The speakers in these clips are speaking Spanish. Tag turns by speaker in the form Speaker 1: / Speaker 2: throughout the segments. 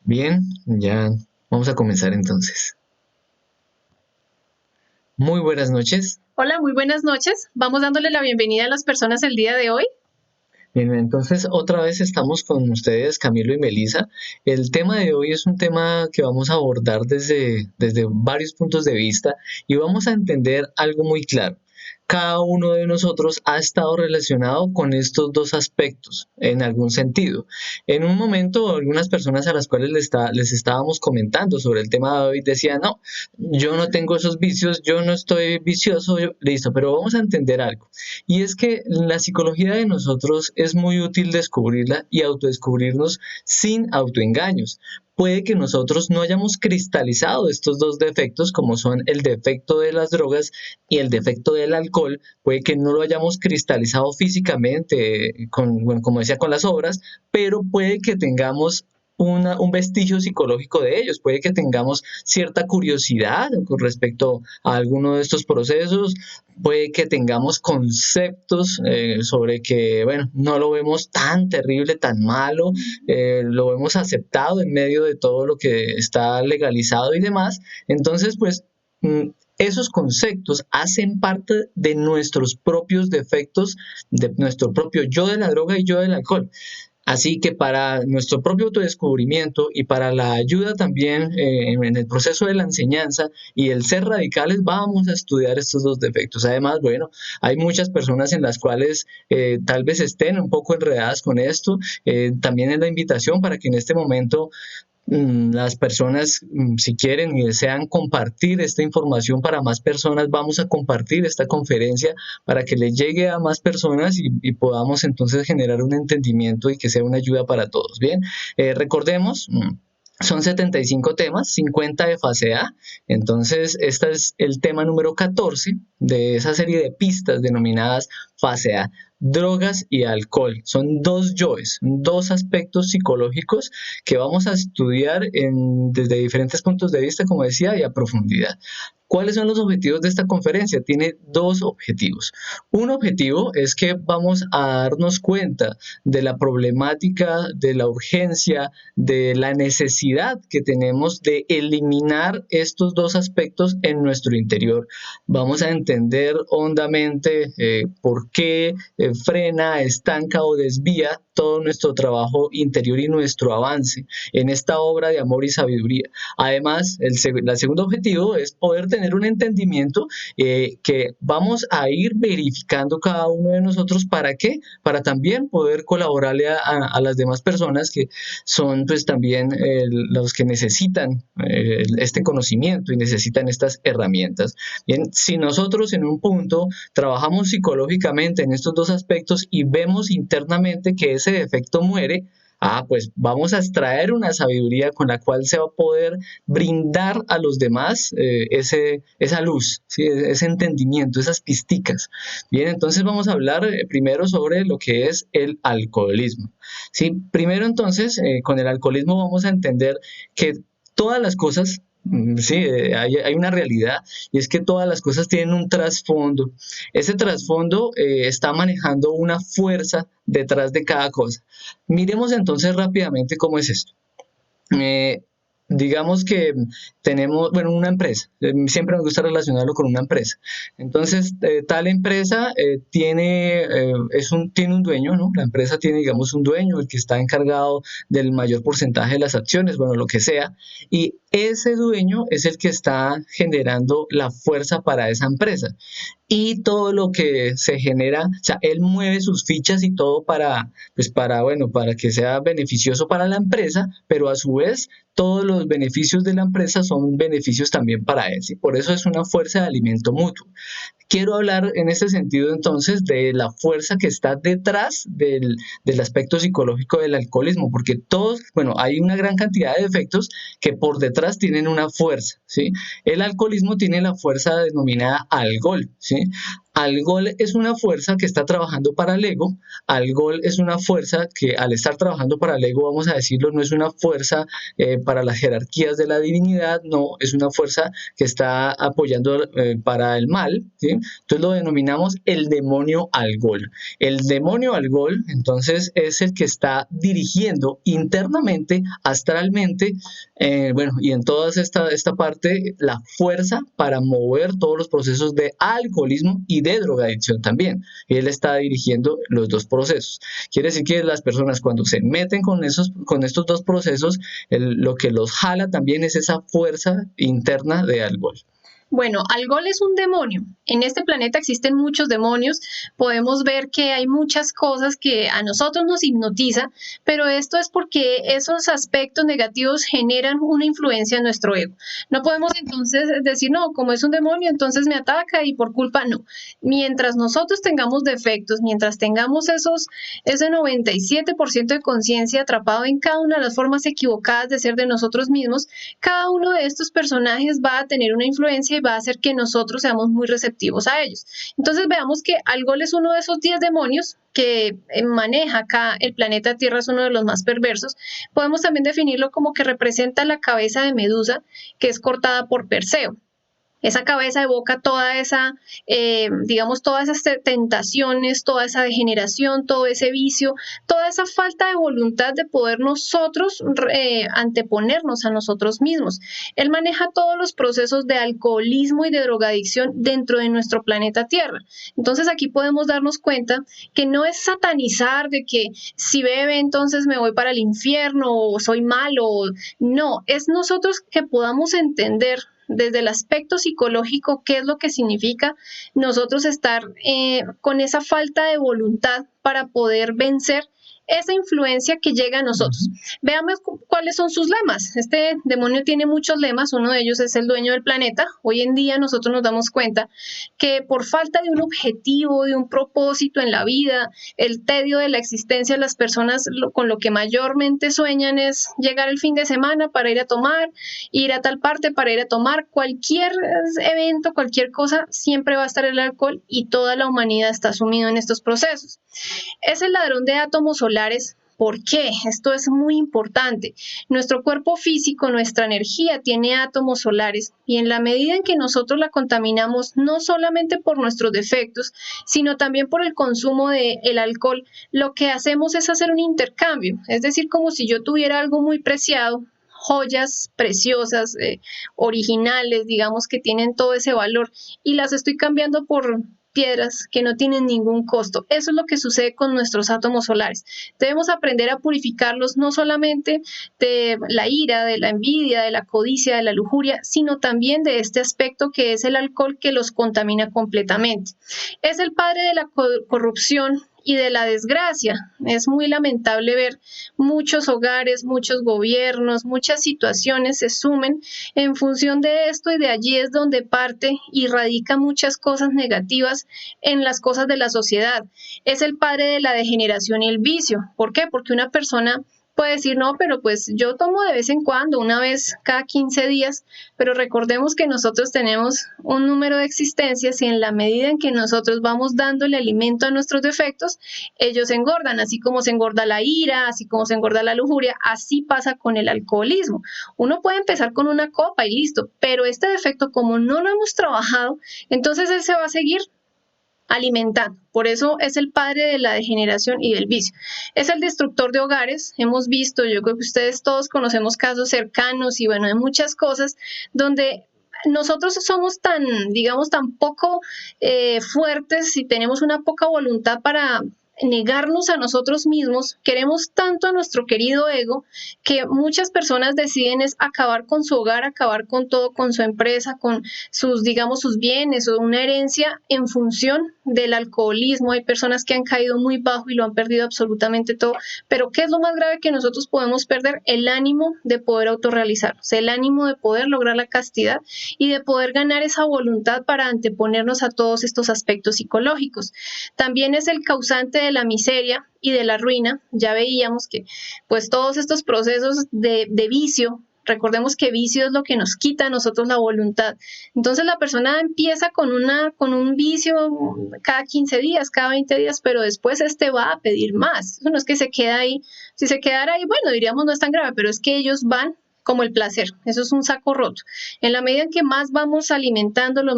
Speaker 1: Bien, ya vamos a comenzar entonces. Muy buenas noches.
Speaker 2: Hola, muy buenas noches. Vamos dándole la bienvenida a las personas el día de hoy.
Speaker 1: Bien, entonces otra vez estamos con ustedes, Camilo y Melisa. El tema de hoy es un tema que vamos a abordar desde varios puntos de vista y vamos a entender algo muy claro. Cada uno de nosotros ha estado relacionado con estos dos aspectos en algún sentido. En un momento, algunas personas a las cuales les estábamos comentando sobre el tema de hoy decían, no, yo no tengo esos vicios, yo no estoy vicioso, listo, pero vamos a entender algo. Y es que la psicología de nosotros es muy útil descubrirla y autodescubrirnos sin autoengaños. Puede que nosotros no hayamos cristalizado estos dos defectos, como son el defecto de las drogas y el defecto del alcohol, puede que no lo hayamos cristalizado físicamente, bueno, como decía, con las obras, pero puede que tengamos un vestigio psicológico de ellos, puede que tengamos cierta curiosidad con respecto a alguno de estos procesos, puede que tengamos conceptos sobre que, bueno, no lo vemos tan terrible, tan malo, lo hemos aceptado en medio de todo lo que está legalizado y demás. Entonces, pues, esos conceptos hacen parte de nuestros propios defectos, de nuestro propio yo de la droga y yo del alcohol. Así que para nuestro propio autodescubrimiento y para la ayuda también en el proceso de la enseñanza y el ser radicales, vamos a estudiar estos dos defectos. Además, bueno, hay muchas personas en las cuales tal vez estén un poco enredadas con esto. También es la invitación para que en este momento las personas, si quieren y desean compartir esta información para más personas, vamos a compartir esta conferencia para que le llegue a más personas y podamos entonces generar un entendimiento y que sea una ayuda para todos. Bien, recordemos. Son 75 temas, 50 de fase A. Entonces, este es el tema número 14 de esa serie de pistas denominadas fase A. Drogas y alcohol. Son dos yoes, dos aspectos psicológicos que vamos a estudiar desde diferentes puntos de vista, como decía, y a profundidad. ¿Cuáles son los objetivos de esta conferencia? Tiene dos objetivos. Un objetivo es que vamos a darnos cuenta de la problemática, de la urgencia, de la necesidad que tenemos de eliminar estos dos aspectos en nuestro interior. Vamos a entender hondamente por qué frena, estanca o desvía todo nuestro trabajo interior y nuestro avance en esta obra de amor y sabiduría. Además, el segundo objetivo es poder tener un entendimiento que vamos a ir verificando cada uno de nosotros. ¿Para qué? Para también poder colaborarle a las demás personas que son pues también los que necesitan este conocimiento y necesitan estas herramientas. Bien, si nosotros en un punto trabajamos psicológicamente en estos dos aspectos y vemos internamente que ese defecto muere, pues vamos a extraer una sabiduría con la cual se va a poder brindar a los demás esa luz, ¿sí? Ese entendimiento, esas pisticas. Bien, entonces vamos a hablar primero sobre lo que es el alcoholismo. ¿Sí? Primero entonces, con el alcoholismo vamos a entender que todas las cosas, sí, hay una realidad y es que todas las cosas tienen un trasfondo. Ese trasfondo está manejando una fuerza detrás de cada cosa. Miremos entonces rápidamente cómo es esto. Eh, digamos que tenemos, bueno, una empresa, siempre me gusta relacionarlo con una empresa. Entonces, tal empresa tiene un dueño, ¿no? La empresa tiene, digamos, un dueño, el que está encargado del mayor porcentaje de las acciones, bueno, lo que sea, y ese dueño es el que está generando la fuerza para esa empresa y todo lo que se genera, o sea, él mueve sus fichas y todo bueno, para que sea beneficioso para la empresa, pero a su vez todos los beneficios de la empresa son beneficios también para él, ¿sí? Por eso es una fuerza de alimento mutuo. Quiero hablar en este sentido entonces de la fuerza que está detrás del aspecto psicológico del alcoholismo, porque todos, bueno, hay una gran cantidad de efectos que por detrás tienen una fuerza, ¿sí? El alcoholismo tiene la fuerza denominada algol, ¿sí? Algol es una fuerza que está trabajando para el ego. Algol es una fuerza que al estar trabajando para el ego, vamos a decirlo, no es una fuerza para las jerarquías de la divinidad, no, es una fuerza que está apoyando para el mal, ¿sí? Entonces lo denominamos el demonio Algol. El demonio Algol, entonces, es el que está dirigiendo internamente, astralmente, bueno, y en toda esta parte, la fuerza para mover todos los procesos de alcoholismo y de drogadicción también. Y él está dirigiendo los dos procesos. Quiere decir que las personas cuando se meten con estos dos procesos, lo que los jala también es esa fuerza interna de alcohol.
Speaker 2: Bueno, Algol es un demonio. En este planeta existen muchos demonios. Podemos ver que hay muchas cosas que a nosotros nos hipnotiza, pero esto es porque esos aspectos negativos generan una influencia en nuestro ego. No podemos entonces decir, no, como es un demonio, entonces me ataca y por culpa no. Mientras nosotros tengamos defectos, mientras tengamos ese 97% de conciencia atrapado en cada una de las formas equivocadas de ser de nosotros mismos, cada uno de estos personajes va a tener una influencia y va a hacer que nosotros seamos muy receptivos a ellos. Entonces veamos que Algol es uno de esos 10 demonios que maneja acá el planeta Tierra, es uno de los más perversos. Podemos también definirlo como que representa la cabeza de Medusa, que es cortada por Perseo. Esa cabeza evoca toda esa, digamos, todas esas tentaciones, toda esa degeneración, todo ese vicio, toda esa falta de voluntad de poder nosotros anteponernos a nosotros mismos. Él maneja todos los procesos de alcoholismo y de drogadicción dentro de nuestro planeta Tierra. Entonces aquí podemos darnos cuenta que no es satanizar de que si bebe entonces me voy para el infierno o soy malo. No, es nosotros que podamos entender desde el aspecto psicológico, qué es lo que significa nosotros estar con esa falta de voluntad para poder vencer esa influencia que llega a nosotros. Veamos cuáles son sus lemas. Este demonio tiene muchos lemas, uno de ellos es el dueño del planeta. Hoy en día nosotros nos damos cuenta que por falta de un objetivo, de un propósito en la vida, el tedio de la existencia, las personas con lo que mayormente sueñan es llegar el fin de semana para ir a tomar, ir a tal parte para ir a tomar, cualquier evento, cualquier cosa, siempre va a estar el alcohol y toda la humanidad está sumida en estos procesos. Es el ladrón de átomos solares. ¿Por qué? Esto es muy importante. Nuestro cuerpo físico, nuestra energía tiene átomos solares y en la medida en que nosotros la contaminamos, no solamente por nuestros defectos, sino también por el consumo del alcohol, lo que hacemos es hacer un intercambio. Es decir, como si yo tuviera algo muy preciado, joyas preciosas, originales, digamos que tienen todo ese valor y las estoy cambiando por piedras que no tienen ningún costo. Eso es lo que sucede con nuestros átomos solares. Debemos aprender a purificarlos no solamente de la ira, de la envidia, de la codicia, de la lujuria, sino también de este aspecto que es el alcohol que los contamina completamente. Es el padre de la corrupción y de la desgracia. Es muy lamentable ver muchos hogares, muchos gobiernos, muchas situaciones se sumen en función de esto y de allí es donde parte y radica muchas cosas negativas en las cosas de la sociedad. Es el padre de la degeneración y el vicio. ¿Por qué? Porque una persona puede decir, no, pero pues yo tomo de vez en cuando, una vez cada 15 días, pero recordemos que nosotros tenemos un número de existencias y en la medida en que nosotros vamos dándole alimento a nuestros defectos, ellos engordan, así como se engorda la ira, así como se engorda la lujuria, así pasa con el alcoholismo. Uno puede empezar con una copa y listo, pero este defecto como no lo hemos trabajado, entonces él se va a seguir alimentando. Por eso es el padre de la degeneración y del vicio. Es el destructor de hogares. Hemos visto, yo creo que ustedes todos conocemos casos cercanos y bueno, de muchas cosas donde nosotros somos tan, digamos, tan poco fuertes y tenemos una poca voluntad para negarnos a nosotros mismos, queremos tanto a nuestro querido ego que muchas personas deciden es acabar con su hogar, acabar con todo, con su empresa, con sus, digamos, sus bienes o una herencia en función del alcoholismo. Hay personas que han caído muy bajo y lo han perdido absolutamente todo, pero ¿qué es lo más grave que nosotros podemos perder? El ánimo de poder autorrealizarnos, el ánimo de poder lograr la castidad y de poder ganar esa voluntad para anteponernos a todos estos aspectos psicológicos. También es el causante de la miseria y de la ruina. Ya veíamos que pues todos estos procesos de vicio Recordemos que vicio es lo que nos quita a nosotros la voluntad. Entonces la persona empieza con un vicio cada 15 días, cada 20 días, pero después va a pedir más. Eso no es que se queda ahí. Si se quedara ahí, bueno, diríamos no es tan grave, pero es que ellos van como el placer. Eso es un saco roto. En la medida en que más vamos alimentándolo,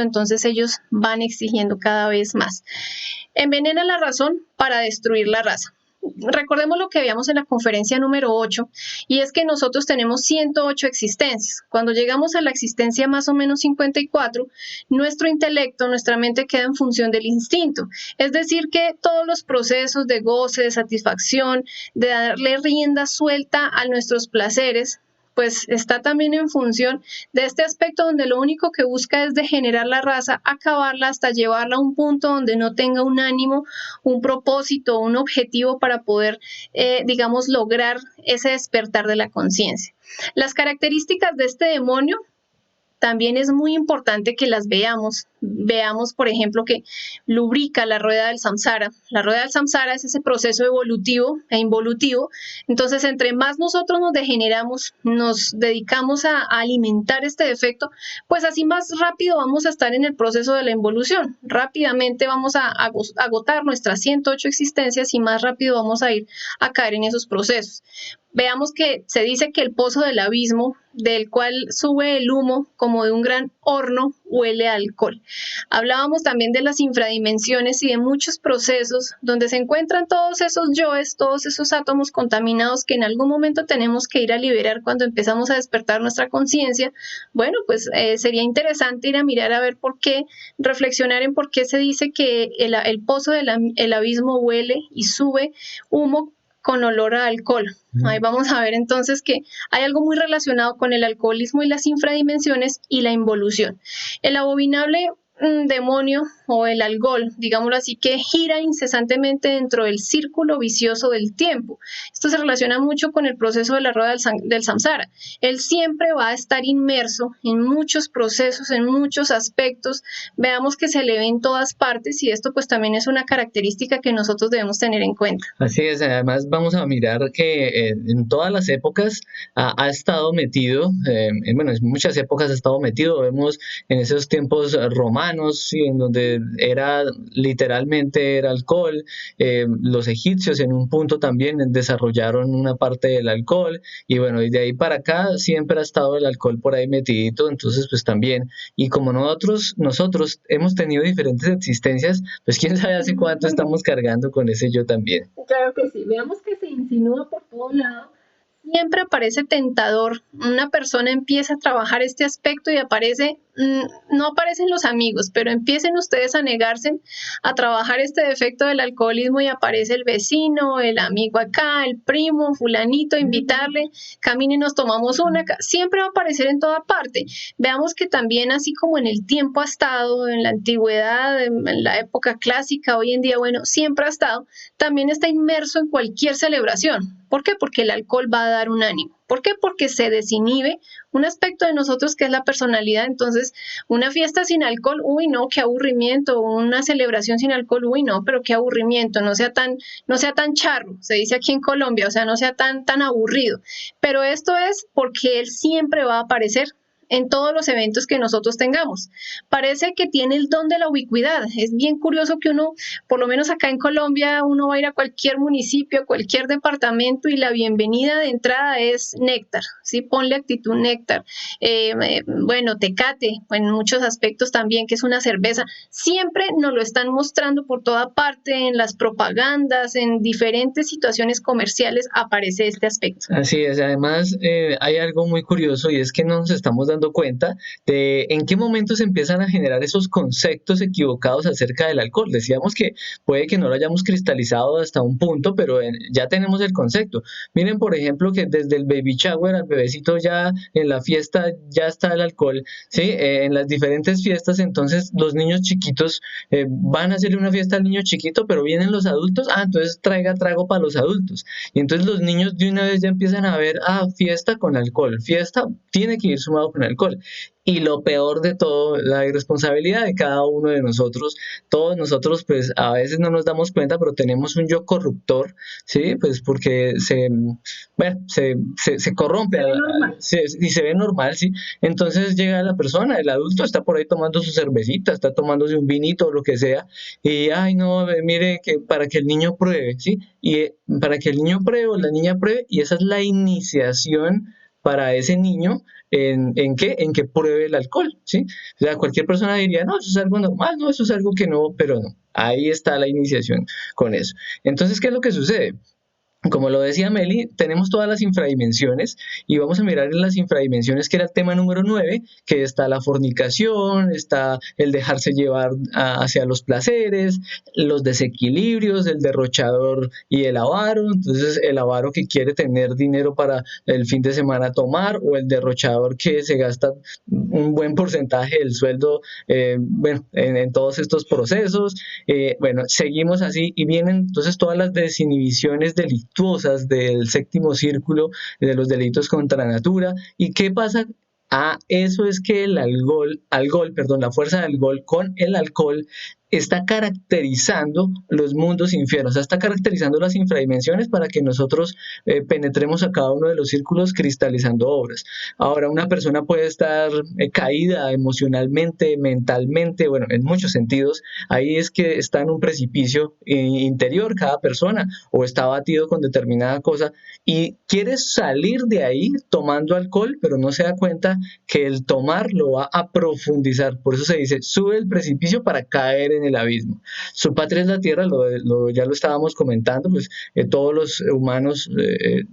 Speaker 2: entonces ellos van exigiendo cada vez más. Envenena la razón para destruir la raza. Recordemos lo que habíamos en la conferencia número 8, y es que nosotros tenemos 108 existencias. Cuando llegamos a la existencia más o menos 54, nuestro intelecto, nuestra mente queda en función del instinto. Es decir, que todos los procesos de goce, de satisfacción, de darle rienda suelta a nuestros placeres, pues está también en función de este aspecto donde lo único que busca es degenerar la raza, acabarla hasta llevarla a un punto donde no tenga un ánimo, un propósito, un objetivo para poder, digamos, lograr ese despertar de la conciencia. Las características de este demonio también es muy importante que las veamos. Veamos, por ejemplo, que lubrica la rueda del samsara. La rueda del samsara es ese proceso evolutivo e involutivo. Entonces, entre más nosotros nos degeneramos, nos dedicamos a alimentar este defecto, pues así más rápido vamos a estar en el proceso de la involución. Rápidamente vamos a agotar nuestras 108 existencias y más rápido vamos a ir a caer en esos procesos. Veamos que se dice que el pozo del abismo, del cual sube el humo como de un gran horno, huele a alcohol. Hablábamos también de las infradimensiones y de muchos procesos donde se encuentran todos esos yoes, todos esos átomos contaminados que en algún momento tenemos que ir a liberar cuando empezamos a despertar nuestra conciencia. Bueno, pues sería interesante ir a mirar a ver por qué, reflexionar en por qué se dice que el pozo del abismo huele y sube humo con olor a alcohol. Ahí vamos a ver entonces que hay algo muy relacionado con el alcoholismo y las infradimensiones y la involución. El abominable demonio o el algol, digámoslo así, que gira incesantemente dentro del círculo vicioso del tiempo. Esto se relaciona mucho con el proceso de la rueda del samsara. Él siempre va a estar inmerso en muchos procesos, en muchos aspectos. Veamos que se le ve en todas partes, y esto pues también es una característica que nosotros debemos tener en cuenta.
Speaker 1: Así es, además vamos a mirar que en todas las épocas ha estado metido, bueno, en muchas épocas ha estado metido. Vemos en esos tiempos romanos, ¿sí? En donde era literalmente era alcohol. Los egipcios en un punto también desarrollaron una parte del alcohol, y bueno, y de ahí para acá siempre ha estado el alcohol por ahí metidito. Entonces pues también, y como nosotros hemos tenido diferentes existencias, pues quién sabe hace cuánto estamos cargando con ese yo también.
Speaker 2: Claro que sí, veamos que se insinúa por todo lado. Siempre aparece tentador. Una persona empieza a trabajar este aspecto y no aparecen los amigos, pero empiecen ustedes a negarse a trabajar este defecto del alcoholismo y aparece el vecino, el amigo acá, el primo, fulanito, invitarle, camine, nos tomamos una. Siempre va a aparecer en toda parte. Veamos que también, así como en el tiempo ha estado, en la antigüedad, en la época clásica, hoy en día, bueno, siempre ha estado, también está inmerso en cualquier celebración. ¿Por qué? Porque el alcohol va a dar un ánimo. ¿Por qué? Porque se desinhibe un aspecto de nosotros que es la personalidad. Entonces, una fiesta sin alcohol, uy, no, qué aburrimiento. Una celebración sin alcohol, uy, no, pero qué aburrimiento. No sea tan charro, se dice aquí en Colombia, o sea, no sea tan aburrido. Pero esto es porque él siempre va a aparecer en todos los eventos que nosotros tengamos. Parece que tiene el don de la ubicuidad. Es bien curioso que uno, por lo menos acá en Colombia, uno va a ir a cualquier municipio, cualquier departamento, y la bienvenida de entrada es néctar, ¿sí? Ponle actitud néctar. Bueno, Tecate, en muchos aspectos también, que es una cerveza. Siempre nos lo están mostrando por toda parte, en las propagandas, en diferentes situaciones comerciales aparece este aspecto.
Speaker 1: Así es, además hay algo muy curioso, y es que no nos estamos dando cuenta de en qué momento se empiezan a generar esos conceptos equivocados acerca del alcohol. Decíamos que puede que no lo hayamos cristalizado hasta un punto, pero ya tenemos el concepto. Miren, por ejemplo, que desde el baby shower al bebecito, ya en la fiesta ya está el alcohol, ¿sí? En las diferentes fiestas, entonces los niños chiquitos van a hacerle una fiesta al niño chiquito, pero vienen los adultos, entonces traiga trago para los adultos. Y entonces los niños de una vez ya empiezan a ver, fiesta con alcohol, fiesta tiene que ir sumado con alcohol. alcohol. Y lo peor de todo, la irresponsabilidad de cada uno de nosotros. Todos nosotros, pues a veces no nos damos cuenta, pero tenemos un yo corruptor, ¿sí? Pues porque se corrompe y se ve normal, ¿sí? Entonces llega la persona, el adulto está por ahí tomando su cervecita, está tomándose un vinito o lo que sea, y ay no, mire que para que el niño pruebe, ¿sí? Y para que el niño pruebe o la niña pruebe, y esa es la iniciación para ese niño ¿en qué? En que pruebe el alcohol, ¿sí? O sea, cualquier persona diría, no, eso es algo normal, no, eso es algo que no, pero no. Ahí está la iniciación con eso. Entonces, ¿qué es lo que sucede? Como lo decía Meli, tenemos todas las infradimensiones y vamos a mirar en las infradimensiones, que era el tema número 9, que está la fornicación, está el dejarse llevar hacia los placeres, los desequilibrios, el derrochador y el avaro. Entonces, el avaro que quiere tener dinero para el fin de semana tomar, o el derrochador que se gasta un buen porcentaje del sueldo en todos estos procesos. Bueno, seguimos así y vienen entonces todas las desinhibiciones delictuosas del séptimo círculo de los delitos contra la natura. ¿Y qué pasa? Eso es que la fuerza del alcohol con el alcohol está caracterizando los mundos infiernos, o sea, está caracterizando las infradimensiones para que nosotros penetremos a cada uno de los círculos cristalizando obras. Ahora, una persona puede estar caída emocionalmente, mentalmente, bueno, en muchos sentidos. Ahí es que está en un precipicio interior cada persona, o está abatido con determinada cosa y quiere salir de ahí tomando alcohol, pero no se da cuenta que el tomar lo va a profundizar. Por eso se dice, sube el precipicio para caer en el abismo. Su patria es la tierra, ya lo estábamos comentando, pues todos los humanos,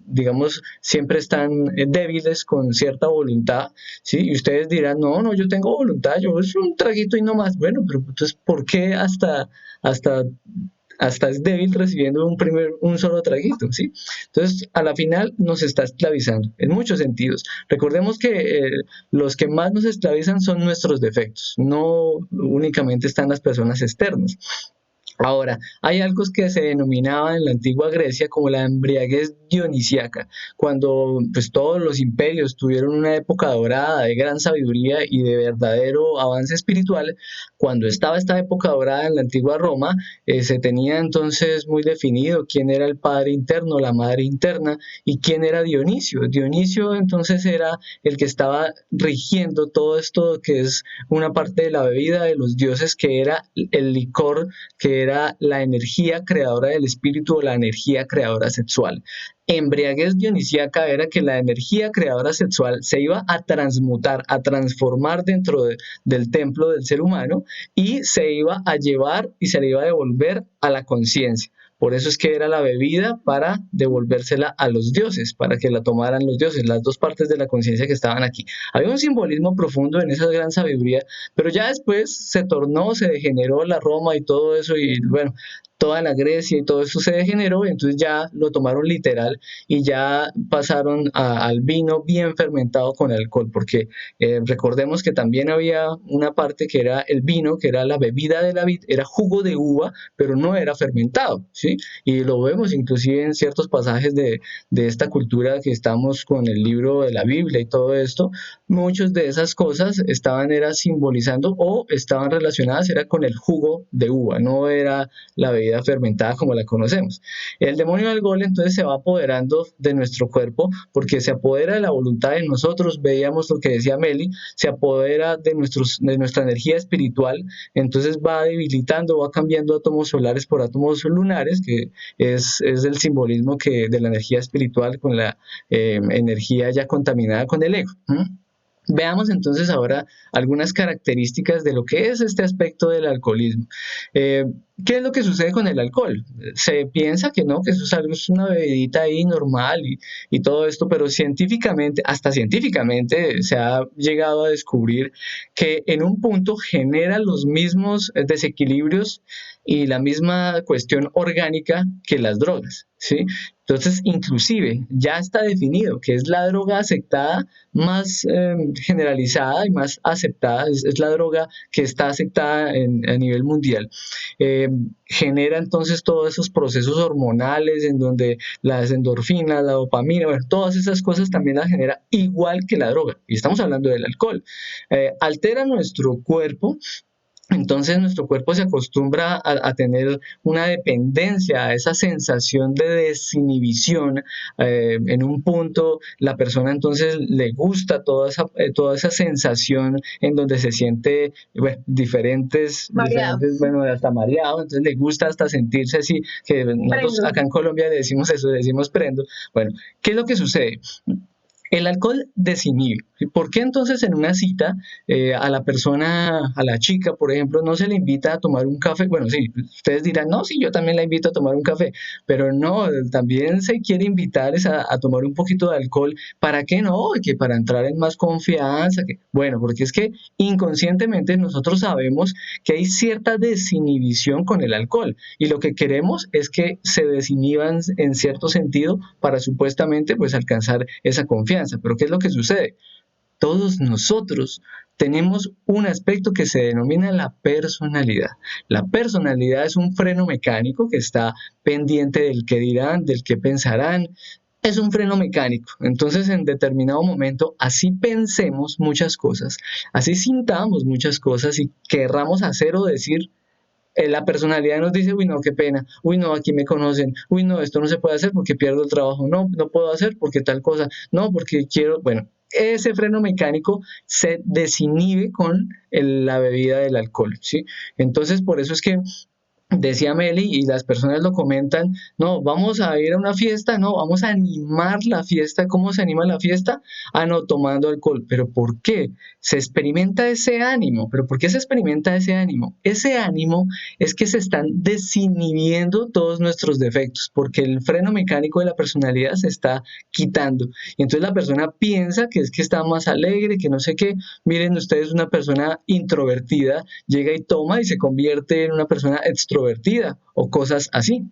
Speaker 1: digamos, siempre están débiles con cierta voluntad, ¿sí? Y ustedes dirán, no, no, yo tengo voluntad, yo es un traguito y no más. Bueno, pero entonces, ¿por qué hasta hasta es débil recibiendo un solo traguito, ¿sí? Entonces, a la final nos está esclavizando en muchos sentidos. Recordemos que los que más nos esclavizan son nuestros defectos, no únicamente están las personas externas. Ahora, hay algo que se denominaba en la antigua Grecia como la embriaguez dionisíaca, cuando pues todos los imperios tuvieron una época dorada de gran sabiduría y de verdadero avance espiritual. Cuando estaba esta época dorada en la antigua Roma, se tenía entonces muy definido quién era el padre interno, la madre interna, y quién era Dionisio. Dionisio entonces era el que estaba rigiendo todo esto que es una parte de la bebida de los dioses, que era el licor, que era la energía creadora del espíritu o la energía creadora sexual. Embriaguez dionisíaca era que la energía creadora sexual se iba a transmutar, a transformar del templo del ser humano, y se iba a llevar y se le iba a devolver a la conciencia. Por eso es que era la bebida para devolvérsela a los dioses, para que la tomaran los dioses, las dos partes de la conciencia que estaban aquí. Había un simbolismo profundo en esa gran sabiduría, pero ya después se degeneró la Roma y todo eso, y bueno, toda la Grecia y todo eso se degeneró, y entonces ya lo tomaron literal y ya pasaron al vino bien fermentado con alcohol, porque recordemos que también había una parte que era el vino, que era la bebida de la vid, era jugo de uva, pero no era fermentado, ¿sí? Y lo vemos inclusive en ciertos pasajes de esta cultura que estamos con el libro de la Biblia y todo esto. Muchas de esas cosas era simbolizando o estaban relacionadas, era con el jugo de uva, no era la bebida fermentada como la conocemos. El demonio del alcohol entonces se va apoderando de nuestro cuerpo, porque se apodera de la voluntad de nosotros. Veíamos lo que decía Meli, se apodera de nuestra energía espiritual, entonces va debilitando, va cambiando átomos solares por átomos lunares, que es el simbolismo de la energía espiritual con la energía ya contaminada con el ego. Veamos entonces ahora algunas características de lo que es este aspecto del alcoholismo. ¿Qué es lo que sucede con el alcohol? Se piensa que no, que eso es una bebidita ahí normal y todo esto, pero científicamente, hasta científicamente, se ha llegado a descubrir que en un punto genera los mismos desequilibrios y la misma cuestión orgánica que las drogas. ¿sí? Entonces, inclusive ya está definido que es la droga aceptada más generalizada y más aceptada, es la droga que está aceptada a nivel mundial. Eh, Genera entonces todos esos procesos hormonales en donde las endorfinas, la dopamina, bueno, todas esas cosas también las genera igual que la droga. Y estamos hablando del alcohol. Altera nuestro cuerpo, entonces nuestro cuerpo se acostumbra tener una dependencia, a esa sensación de desinhibición. En un punto la persona entonces le gusta toda esa sensación en donde se siente, bueno,
Speaker 2: Mareado.
Speaker 1: diferentes, bueno, hasta mareado, entonces le gusta hasta sentirse así, que nosotros
Speaker 2: Prendo.
Speaker 1: acá en Colombia le decimos eso, le decimos prendo. Bueno, ¿qué es lo que sucede? El alcohol desinhibe. ¿Por qué entonces en una cita a la persona, a la chica, por ejemplo, no se le invita a tomar un café? Bueno, sí, ustedes dirán, no, sí, yo también la invito a tomar un café, pero no, también se quiere invitar a tomar un poquito de alcohol. ¿Para qué no? Que para entrar en más confianza. Bueno, porque es que inconscientemente nosotros sabemos que hay cierta desinhibición con el alcohol y lo que queremos es que se desinhiban en cierto sentido para supuestamente pues alcanzar esa confianza. Pero ¿qué es lo que sucede? Todos nosotros tenemos un aspecto que se denomina la personalidad. La personalidad es un freno mecánico que está pendiente del que dirán, del que pensarán. Es un freno mecánico. Entonces, en determinado momento, así pensemos muchas cosas, así sintamos muchas cosas y querramos hacer o decir, la personalidad nos dice, uy, no, qué pena, uy, no, aquí me conocen, uy, no, esto no se puede hacer porque pierdo el trabajo, no, no puedo hacer porque tal cosa, no, porque quiero, bueno, ese freno mecánico se desinhibe con la bebida del alcohol, ¿sí? Entonces, por eso es que decía Meli y las personas lo comentan, no, vamos a ir a una fiesta, no, vamos a animar la fiesta. ¿Cómo se anima la fiesta? Ah, no, tomando alcohol. ¿Pero por qué? Se experimenta ese ánimo. ¿Pero por qué se experimenta ese ánimo? Ese ánimo es que se están desinhibiendo todos nuestros defectos, porque el freno mecánico de la personalidad se está quitando. Y entonces la persona piensa que es que está más alegre, que no sé qué. Miren ustedes, una persona introvertida llega y toma y se convierte en una persona extrovertida o cosas así.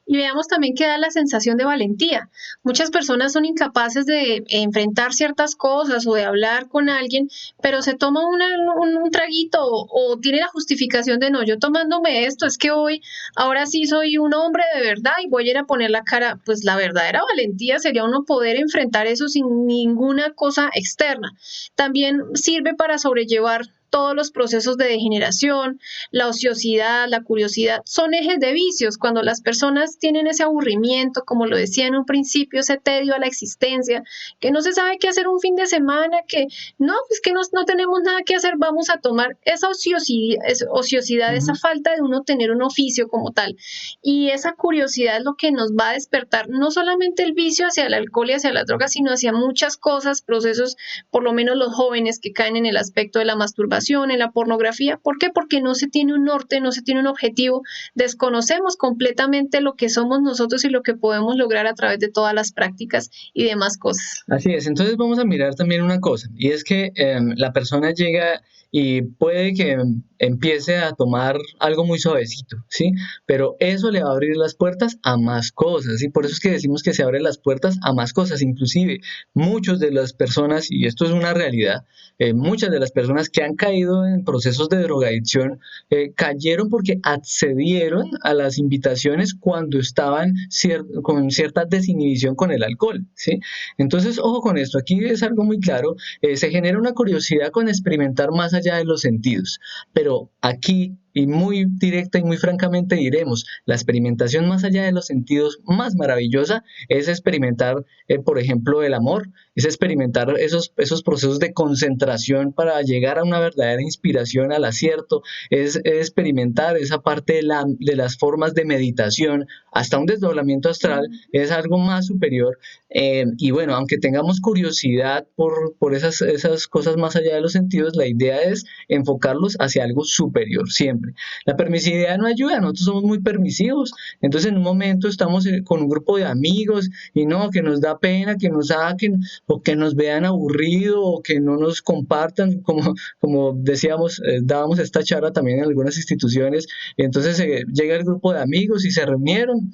Speaker 2: Y veamos también que da la sensación de valentía. Muchas personas son incapaces de enfrentar ciertas cosas o de hablar con alguien, pero se toma un traguito o tiene la justificación de no, yo tomándome esto, es que hoy, ahora sí soy un hombre de verdad y voy a ir a poner la cara. Pues la verdadera valentía sería uno poder enfrentar eso sin ninguna cosa externa. También sirve para sobrellevar todos los procesos de degeneración, la ociosidad, la curiosidad, son ejes de vicios. Cuando las personas tienen ese aburrimiento, como lo decía en un principio, ese tedio a la existencia, que no se sabe qué hacer un fin de semana, que no, pues que no tenemos nada que hacer, vamos a tomar esa ociosidad, esa
Speaker 1: Ujú.
Speaker 2: falta de uno tener un oficio como tal. Y esa curiosidad es lo que nos va a despertar no solamente el vicio hacia el alcohol y hacia las drogas, sino hacia muchas cosas, procesos, por lo menos los jóvenes que caen en el aspecto de la masturbación, en la pornografía. ¿Por qué? Porque no se tiene un norte, no se tiene un objetivo, desconocemos completamente lo que somos nosotros y lo que podemos lograr a través de todas las prácticas y demás cosas.
Speaker 1: Así es, entonces vamos a mirar también una cosa, y es que la persona llega y puede que empiece a tomar algo muy suavecito, ¿sí? Pero eso le va a abrir las puertas a más cosas, y por eso es que decimos que se abren las puertas a más cosas, inclusive muchas de las personas, y esto es una realidad, muchas de las personas que han caído en procesos de drogadicción cayeron porque accedieron a las invitaciones cuando estaban con cierta desinhibición con el alcohol, ¿sí? Entonces, ojo con esto, aquí es algo muy claro, se genera una curiosidad con experimentar más allá de los sentidos, pero aquí y muy directa y muy francamente diremos, la experimentación más allá de los sentidos más maravillosa es experimentar, por ejemplo, el amor, es experimentar esos procesos de concentración para llegar a una verdadera inspiración, al acierto, es experimentar esa parte de las formas de meditación, hasta un desdoblamiento astral, es algo más superior. Y bueno, aunque tengamos curiosidad por esas cosas más allá de los sentidos, la idea es enfocarlos hacia algo superior siempre. La permisividad no ayuda, nosotros somos muy permisivos, entonces en un momento estamos con un grupo de amigos y no, que nos da pena que nos saquen o que nos vean aburrido o que no nos compartan, como decíamos, dábamos esta charla también en algunas instituciones, y entonces llega el grupo de amigos y se reunieron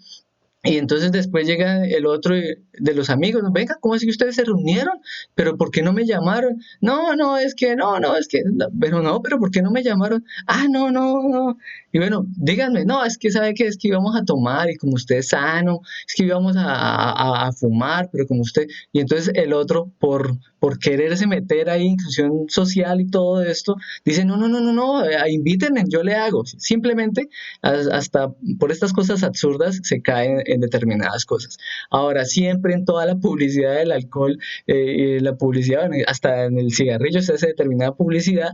Speaker 1: Y entonces después llega el otro de los amigos, ¿no? Venga, ¿cómo es que ustedes se reunieron? ¿Pero por qué no me llamaron? No, no, es que no, es que, no, pero no, pero ¿por qué no me llamaron? Ah, no, no, no. Y bueno, díganme, no, es que sabe que es que íbamos a tomar y como usted es sano, es que íbamos a fumar, pero como usted, y entonces el otro, por quererse meter ahí, inclusión social y todo esto, dice, no, no, no, no, no, invítenme, yo le hago. Simplemente hasta por estas cosas absurdas se caen en determinadas cosas. Ahora, siempre en toda la publicidad del alcohol, la publicidad, bueno, hasta en el cigarrillo se hace determinada publicidad,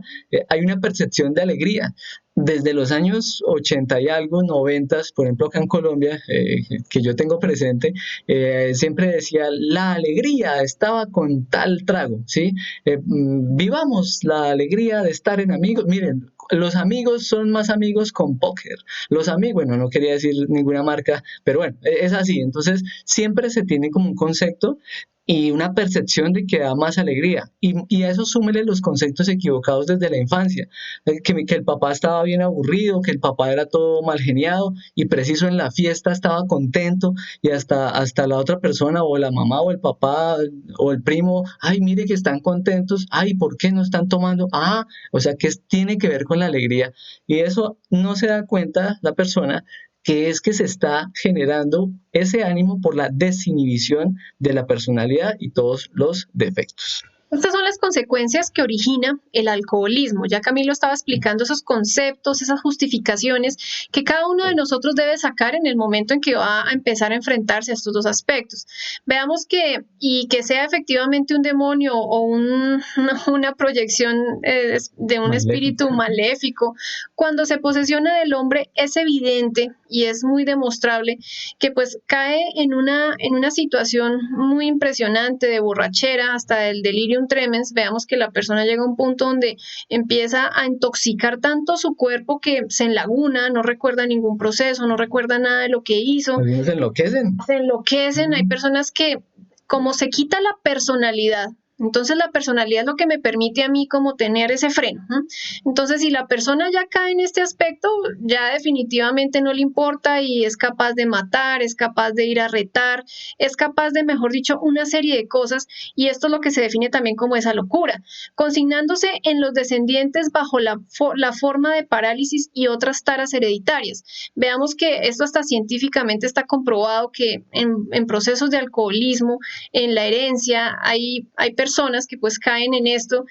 Speaker 1: hay una percepción de alegría. Desde los años 80 y algo, 90, por ejemplo acá en Colombia, que yo tengo presente, siempre decía, la alegría estaba con tal trago, ¿sí? Vivamos la alegría de estar en amigos. Miren, los amigos son más amigos con póker. Los amigos, bueno, no quería decir ninguna marca, pero bueno, es así. Entonces, siempre se tiene como un concepto y una percepción de que da más alegría. Y a eso súmele los conceptos equivocados desde la infancia, que el papá estaba bien aburrido, que el papá era todo mal geniado y preciso en la fiesta estaba contento y hasta la otra persona o la mamá o el papá o el primo, ay, mire que están contentos, ay, ¿por qué no están tomando? Ah, o sea que tiene que ver con la alegría y eso no se da cuenta la persona que es que se está generando ese ánimo por la desinhibición de la personalidad y todos los defectos.
Speaker 2: Estas son las consecuencias que origina el alcoholismo. Ya Camilo estaba explicando esos conceptos, esas justificaciones que cada uno de nosotros debe sacar en el momento en que va a empezar a enfrentarse a estos dos aspectos. Veamos que sea efectivamente un demonio o una proyección de un espíritu
Speaker 1: Maléfica.
Speaker 2: maléfico, cuando se posesiona del hombre es evidente y es muy demostrable que pues cae en una situación muy impresionante de borrachera, hasta el delirium tremens. Veamos que la persona llega a un punto donde empieza a intoxicar tanto su cuerpo que se enlaguna, no recuerda ningún proceso, no recuerda nada de lo que hizo,
Speaker 1: Algunos se enloquecen.
Speaker 2: se enloquecen. Hay personas que, como se quita la personalidad, entonces la personalidad es lo que me permite a mí como tener ese freno. Entonces, si la persona ya cae en este aspecto, ya definitivamente no le importa y es capaz de matar, es capaz de ir a retar, es capaz de, mejor dicho, una serie de cosas, y esto es lo que se define también como esa locura, consignándose en los descendientes bajo la forma de parálisis y otras taras hereditarias. Veamos que esto hasta científicamente está comprobado que en procesos de alcoholismo, en la herencia, hay personas que pues caen en esto,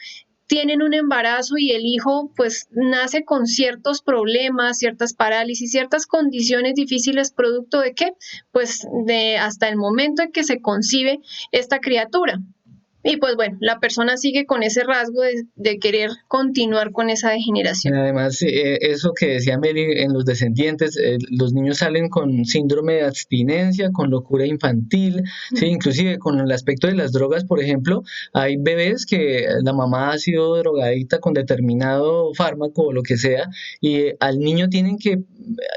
Speaker 2: tienen un embarazo y el hijo pues nace con ciertos problemas, ciertas parálisis, ciertas condiciones difíciles, producto de qué, pues de hasta el momento en que se concibe esta criatura. Y pues bueno, la persona sigue con ese rasgo de querer continuar con esa degeneración.
Speaker 1: Además, eso que decía Mary en los descendientes, los niños salen con síndrome de abstinencia, con locura infantil, sí, inclusive con el aspecto de las drogas, por ejemplo, hay bebés que la mamá ha sido drogadicta con determinado fármaco o lo que sea, y al niño tienen que,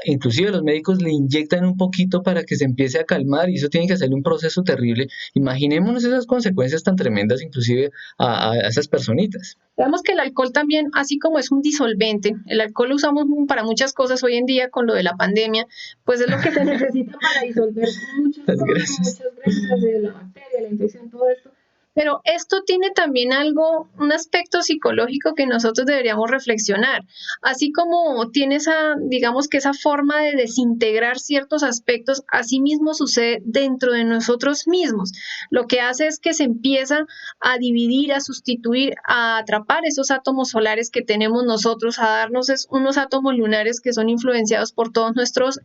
Speaker 1: inclusive los médicos le inyectan un poquito para que se empiece a calmar y eso tiene que hacerle un proceso terrible. Imaginémonos esas consecuencias tan tremendas, inclusive a esas personitas.
Speaker 2: Veamos que el alcohol también, así como es un disolvente, el alcohol lo usamos para muchas cosas hoy en día con lo de la pandemia, pues es lo que se necesita para disolver muchas
Speaker 1: Las
Speaker 2: cosas,
Speaker 1: gracias.
Speaker 2: muchas grasas de la bacteria, la infección, todo esto. Pero esto tiene también algo, un aspecto psicológico que nosotros deberíamos reflexionar. Así como tiene esa, digamos que esa forma de desintegrar ciertos aspectos, así mismo sucede dentro de nosotros mismos. Lo que hace es que se empieza a dividir, a sustituir, a atrapar esos átomos solares que tenemos nosotros, a darnos unos átomos lunares que son influenciados por todos nuestros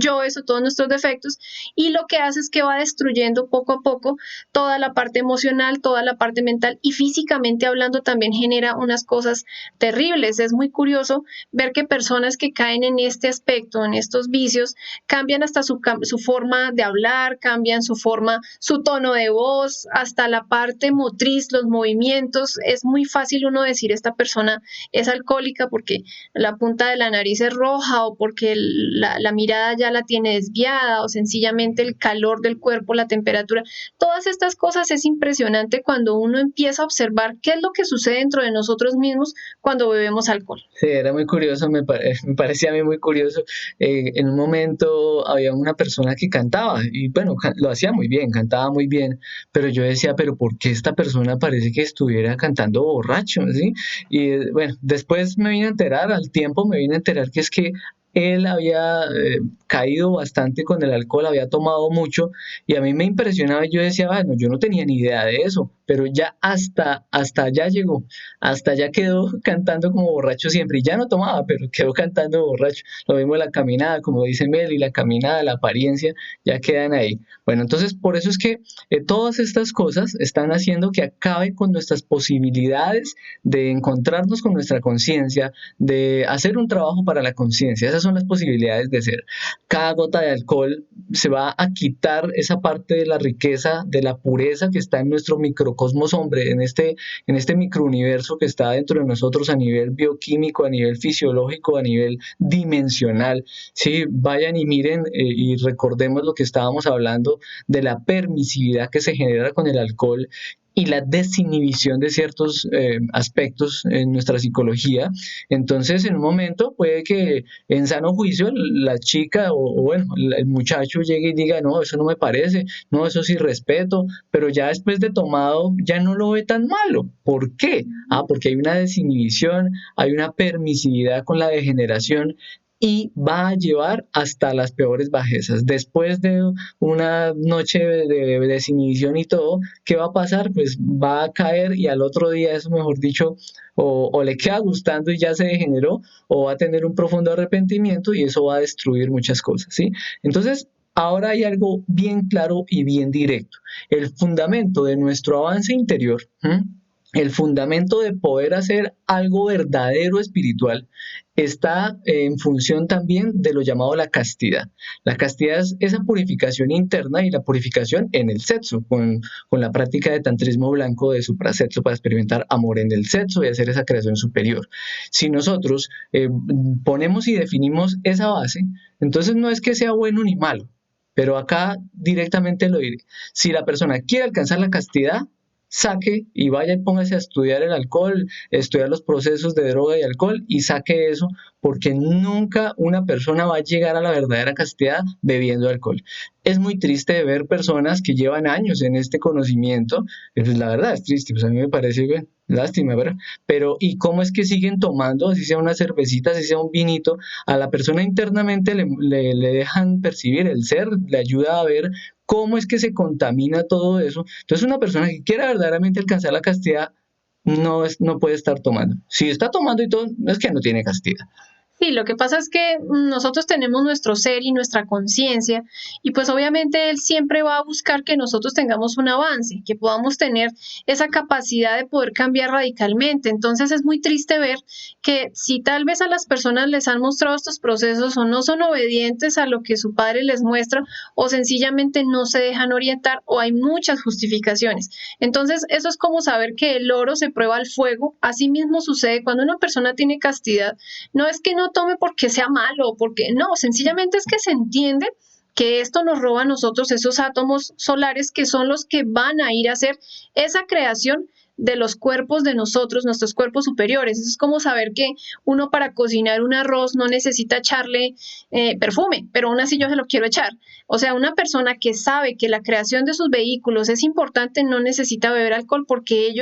Speaker 2: yoes o todos nuestros defectos, y lo que hace es que va destruyendo poco a poco toda la parte emocional, toda la parte mental, y físicamente hablando también genera unas cosas terribles. Es muy curioso ver que personas que caen en este aspecto, en estos vicios, cambian hasta su forma de hablar, cambian su forma, su tono de voz, hasta la parte motriz, los movimientos. Es muy fácil uno decir esta persona es alcohólica porque la punta de la nariz es roja o porque la mirada ya la tiene desviada o sencillamente el calor del cuerpo, la temperatura. Todas estas cosas es impresionante interesante cuando uno empieza a observar qué es lo que sucede dentro de nosotros mismos cuando bebemos alcohol.
Speaker 1: Sí, era muy curioso, me parecía a mí muy curioso. En un momento había una persona que cantaba y bueno, lo hacía muy bien, cantaba muy bien, pero yo decía, pero ¿por qué esta persona parece que estuviera cantando borracho, ¿sí? Y bueno, después me vine a enterar, al tiempo me vine a enterar que es que él había caído bastante con el alcohol, había tomado mucho y a mí me impresionaba y yo decía, bueno, yo no tenía ni idea de eso, pero ya hasta allá llegó, hasta allá quedó cantando como borracho siempre y ya no tomaba, pero quedó cantando borracho. Lo mismo la caminada, como dice Meli, la caminada, la apariencia, ya quedan ahí. Bueno, entonces por eso es que todas estas cosas están haciendo que acabe con nuestras posibilidades de encontrarnos con nuestra conciencia, de hacer un trabajo para la conciencia. Esas son las posibilidades de ser. Cada gota de alcohol se va a quitar esa parte de la riqueza, de la pureza que está en nuestro microcosmos hombre, en este microuniverso que está dentro de nosotros a nivel bioquímico, a nivel fisiológico, a nivel dimensional. Sí, vayan y miren y recordemos lo que estábamos hablando de la permisividad que se genera con el alcohol y la desinhibición de ciertos aspectos en nuestra psicología. Entonces, en un momento puede que en sano juicio la chica o bueno, el muchacho llegue y diga, no, eso no me parece, no, eso sí respeto, pero ya después de tomado ya no lo ve tan malo. ¿Por qué? Porque hay una desinhibición, hay una permisividad con la degeneración y va a llevar hasta las peores bajezas. Después de una noche de desinhibición y todo, ¿qué va a pasar? Pues va a caer y al otro día, eso mejor dicho, o le queda gustando y ya se degeneró, o va a tener un profundo arrepentimiento y eso va a destruir muchas cosas, ¿sí? Entonces, ahora hay algo bien claro y bien directo. El fundamento de nuestro avance interior, ¿m? El fundamento de poder hacer algo verdadero espiritual está en función también de lo llamado la castidad. La castidad es esa purificación interna y la purificación en el sexo, con la práctica de tantrismo blanco de suprasexo para experimentar amor en el sexo y hacer esa creación superior. Si nosotros ponemos y definimos esa base, entonces no es que sea bueno ni malo, pero acá directamente lo diré. Si la persona quiere alcanzar la castidad, saque y vaya y póngase a estudiar el alcohol, estudiar los procesos de droga y alcohol y saque eso, porque nunca una persona va a llegar a la verdadera castidad bebiendo alcohol. Es muy triste ver personas que llevan años en este conocimiento, pues la verdad es triste, pues a mí me parece bien, lástima, ¿verdad? Pero ¿y cómo es que siguen tomando, así sea una cervecita, así sea un vinito? A la persona internamente le dejan percibir el ser, le ayuda a ver cómo es que se contamina todo eso. Entonces una persona que quiera verdaderamente alcanzar la castidad no puede estar tomando. Si está tomando y todo, no es que no tiene castidad.
Speaker 2: Sí, lo que pasa es que nosotros tenemos nuestro ser y nuestra conciencia y pues obviamente él siempre va a buscar que nosotros tengamos un avance, que podamos tener esa capacidad de poder cambiar radicalmente. Entonces es muy triste ver que si tal vez a las personas les han mostrado estos procesos o no son obedientes a lo que su padre les muestra o sencillamente no se dejan orientar o hay muchas justificaciones. Entonces eso es como saber que el oro se prueba al fuego. Así mismo sucede cuando una persona tiene castidad. No es que no tome porque sea malo, porque no, sencillamente es que se entiende que esto nos roba a nosotros esos átomos solares que son los que van a ir a hacer esa creación de los cuerpos de nosotros, nuestros cuerpos superiores. Eso es como saber que uno para cocinar un arroz no necesita echarle perfume, pero aún así yo se lo quiero echar. O sea, una persona que sabe que la creación de sus vehículos es importante no necesita beber alcohol porque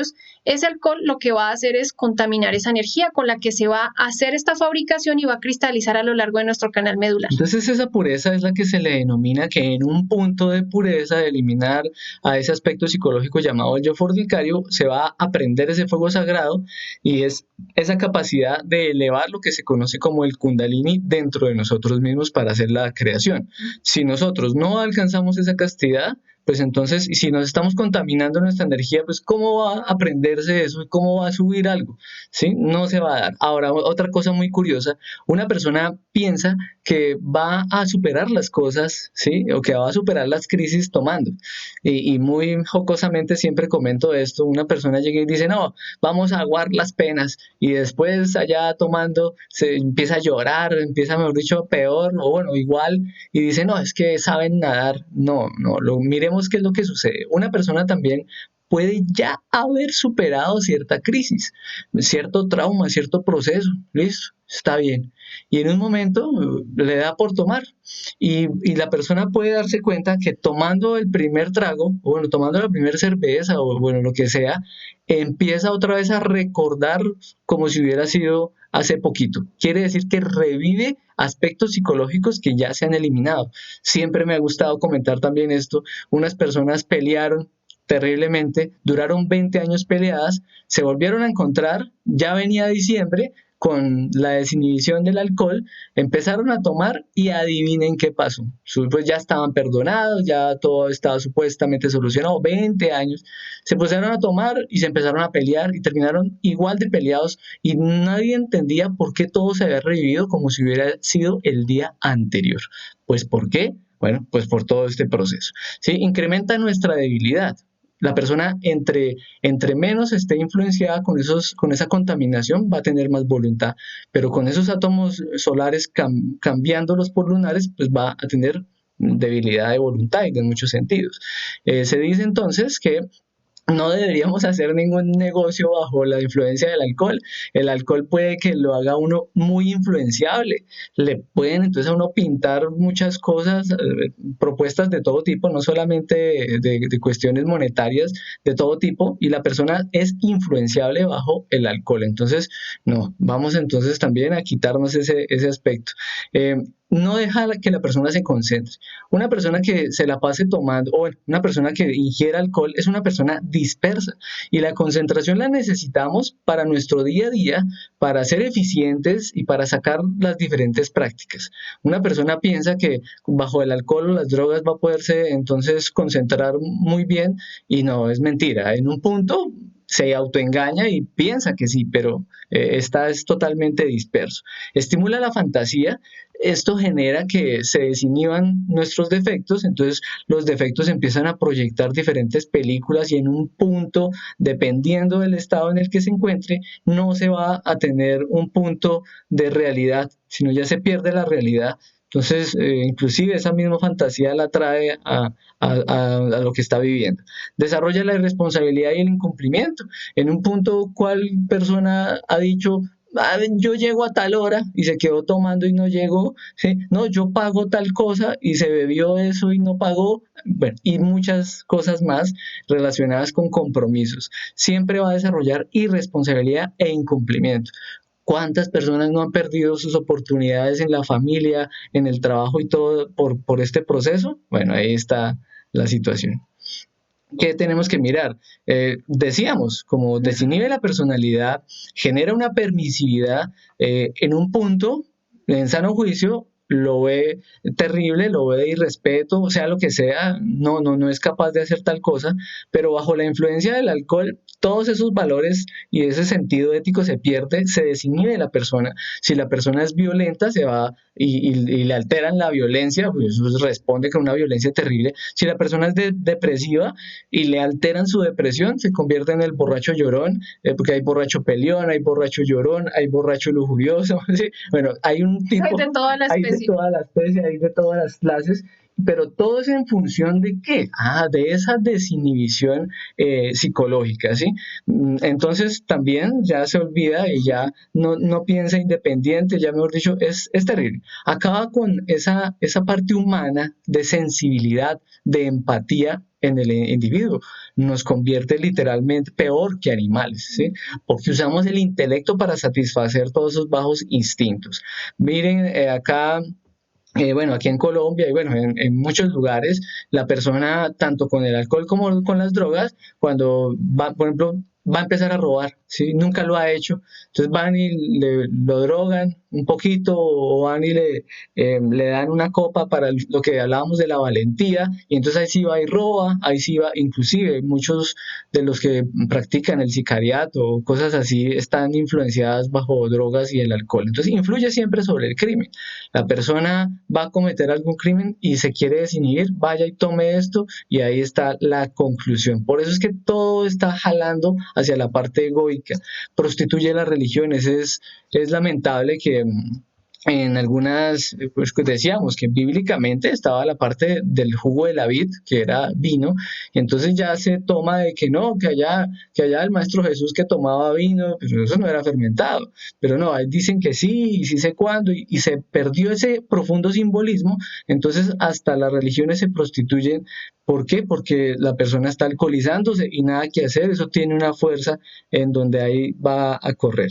Speaker 2: ese alcohol lo que va a hacer es contaminar esa energía con la que se va a hacer esta fabricación y va a cristalizar a lo largo de nuestro canal medular.
Speaker 1: Entonces esa pureza es la que se le denomina que en un punto de pureza, de eliminar a ese aspecto psicológico llamado el yo fornicario, se va a prender ese fuego sagrado y es esa capacidad de elevar lo que se conoce como el kundalini dentro de nosotros mismos para hacer la creación. Si nosotros no alcanzamos esa castidad, pues entonces, y si nos estamos contaminando nuestra energía, pues ¿cómo va a aprenderse eso y cómo va a subir algo? ¿Sí? No se va a dar. Ahora, otra cosa muy curiosa, una persona piensa que va a superar las cosas, ¿sí? O que va a superar las crisis tomando. Y muy jocosamente siempre comento esto, una persona llega y dice, no, vamos a aguar las penas, y después allá tomando se empieza a llorar, empieza, mejor dicho, peor, o bueno, igual, y dice, no, es que saben nadar. No, no, miremos qué es lo que sucede. Una persona también puede ya haber superado cierta crisis, cierto trauma, cierto proceso, listo, está bien. Y en un momento le da por tomar y la persona puede darse cuenta que tomando el primer trago, o bueno, tomando la primera cerveza o bueno, lo que sea, empieza otra vez a recordar como si hubiera sido hace poquito. Quiere decir que revive aspectos psicológicos que ya se han eliminado. Siempre me ha gustado comentar también esto. Unas personas pelearon terriblemente, duraron 20 años peleadas, se volvieron a encontrar, ya venía diciembre, con la desinhibición del alcohol, empezaron a tomar y adivinen qué pasó. Pues ya estaban perdonados, ya todo estaba supuestamente solucionado, 20 años. Se pusieron a tomar y se empezaron a pelear y terminaron igual de peleados y nadie entendía por qué todo se había revivido como si hubiera sido el día anterior. Pues ¿por qué? Bueno, pues por todo este proceso. ¿Sí? Incrementa nuestra debilidad. La persona entre menos esté influenciada con esa contaminación va a tener más voluntad, pero con esos átomos solares cambiándolos por lunares, pues va a tener debilidad de voluntad y en muchos sentidos. Se dice entonces que no deberíamos hacer ningún negocio bajo la influencia del alcohol. El alcohol puede que lo haga uno muy influenciable. Le pueden entonces a uno pintar muchas cosas, propuestas de todo tipo, no solamente de cuestiones monetarias, de todo tipo, y la persona es influenciable bajo el alcohol. Entonces, no, vamos entonces también a quitarnos ese aspecto. No deja que la persona se concentre. Una persona que se la pase tomando, o una persona que ingiera alcohol, es una persona dispersa y la concentración la necesitamos para nuestro día a día, para ser eficientes y para sacar las diferentes prácticas. Una persona piensa que bajo el alcohol o las drogas va a poderse entonces concentrar muy bien y no, es mentira. En un punto se autoengaña y piensa que sí, pero es totalmente disperso. Estimula la fantasía, esto genera que se desinhiban nuestros defectos, entonces los defectos empiezan a proyectar diferentes películas y en un punto, dependiendo del estado en el que se encuentre, no se va a tener un punto de realidad, sino ya se pierde la realidad. Entonces, inclusive esa misma fantasía la trae a lo que está viviendo. Desarrolla la irresponsabilidad y el incumplimiento. En un punto, ¿cuál persona ha dicho, yo llego a tal hora y se quedó tomando y no llegó? ¿Sí? No, yo pago tal cosa y se bebió eso y no pagó? Bueno, y muchas cosas más relacionadas con compromisos. Siempre va a desarrollar irresponsabilidad e incumplimiento. ¿Cuántas personas no han perdido sus oportunidades en la familia, en el trabajo y todo por este proceso? Bueno, ahí está la situación. ¿Qué tenemos que mirar? Decíamos, como desinhibe la personalidad, genera una permisividad en un punto, en sano juicio, lo ve terrible, lo ve de irrespeto, sea lo que sea, no es capaz de hacer tal cosa, pero bajo la influencia del alcohol, todos esos valores y ese sentido ético se pierde, se desinhibe la persona. Si la persona es violenta, se va y le alteran la violencia, pues responde con una violencia terrible. Si la persona es depresiva, y le alteran su depresión, se convierte en el borracho llorón, porque hay borracho peleón, hay borracho llorón, hay borracho lujurioso, ¿sí? Bueno, hay un tipo,
Speaker 2: Hay de toda la
Speaker 1: hay de
Speaker 2: especie.
Speaker 1: todas las especies, hay de todas las clases, pero todo es en función de qué, de esa desinhibición psicológica, ¿sí? Entonces también ya se olvida y ya no piensa independiente, ya mejor dicho, es terrible. Acaba con esa parte humana de sensibilidad, de empatía en el individuo, nos convierte literalmente peor que animales, ¿sí? Porque usamos el intelecto para satisfacer todos esos bajos instintos. Miren, acá bueno, aquí en Colombia y bueno, en muchos lugares, la persona, tanto con el alcohol como con las drogas, cuando va, por ejemplo, va a empezar a robar, ¿sí? Nunca lo ha hecho. Entonces van y lo drogan un poquito o van y le dan una copa para lo que hablábamos de la valentía y entonces ahí sí va y roba, ahí sí va, inclusive muchos de los que practican el sicariato o cosas así están influenciadas bajo drogas y el alcohol. Entonces influye siempre sobre el crimen. La persona va a cometer algún crimen y se quiere desinhibir, vaya y tome esto y ahí está la conclusión. Por eso es que todo está jalando hacia la parte egoica, prostituye las religiones. Es lamentable en algunas, pues decíamos que bíblicamente estaba la parte del jugo de la vid, que era vino, y entonces ya se toma de que no, que allá el Maestro Jesús que tomaba vino, pero eso no era fermentado, pero no, ahí dicen que sí, y sí sé cuándo, y se perdió ese profundo simbolismo, entonces hasta las religiones se prostituyen. ¿Por qué? Porque la persona está alcoholizándose y nada que hacer, eso tiene una fuerza en donde ahí va a correr.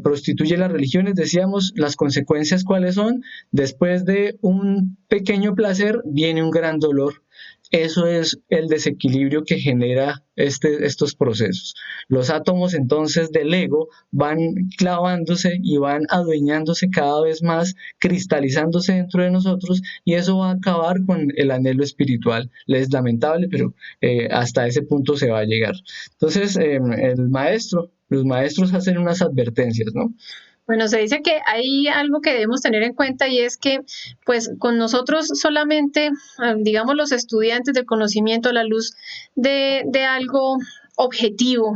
Speaker 1: Prostituye las religiones, decíamos, las consecuencias cuáles son, después de un pequeño placer viene un gran dolor. Eso es el desequilibrio que genera estos procesos. Los átomos entonces del ego van clavándose y van adueñándose cada vez más, cristalizándose dentro de nosotros y eso va a acabar con el anhelo espiritual. Es lamentable, pero hasta ese punto se va a llegar. Entonces, los maestros hacen unas advertencias, ¿no?
Speaker 2: Bueno, se dice que hay algo que debemos tener en cuenta y es que, pues, con nosotros solamente, digamos, los estudiantes del conocimiento a la luz de algo objetivo,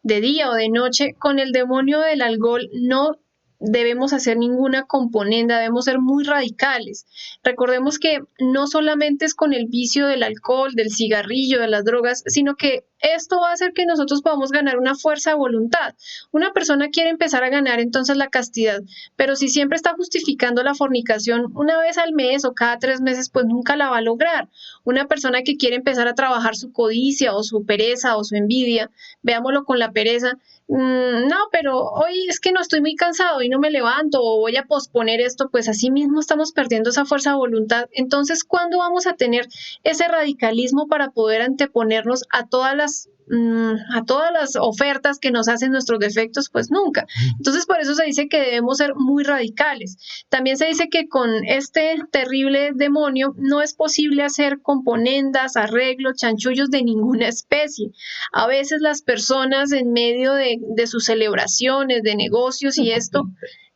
Speaker 2: de día o de noche, con el demonio del alcohol no debemos hacer ninguna componenda, debemos ser muy radicales. Recordemos que no solamente es con el vicio del alcohol, del cigarrillo, de las drogas, sino que esto va a hacer que nosotros podamos ganar una fuerza de voluntad. Una persona quiere empezar a ganar entonces la castidad, pero si siempre está justificando la fornicación una vez al mes o cada 3 meses, pues nunca la va a lograr. Una persona que quiere empezar a trabajar su codicia o su pereza o su envidia, veámoslo con la pereza, no, pero hoy es que no estoy muy cansado y no me levanto o voy a posponer esto, pues así mismo estamos perdiendo esa fuerza de voluntad. Entonces, ¿cuándo vamos a tener ese radicalismo para poder anteponernos a todas las ofertas que nos hacen nuestros defectos? Pues nunca. Entonces, por eso se dice que debemos ser muy radicales. También se dice que con este terrible demonio no es posible hacer componendas, arreglos, chanchullos de ninguna especie. A veces las personas en medio de sus celebraciones, de negocios y esto,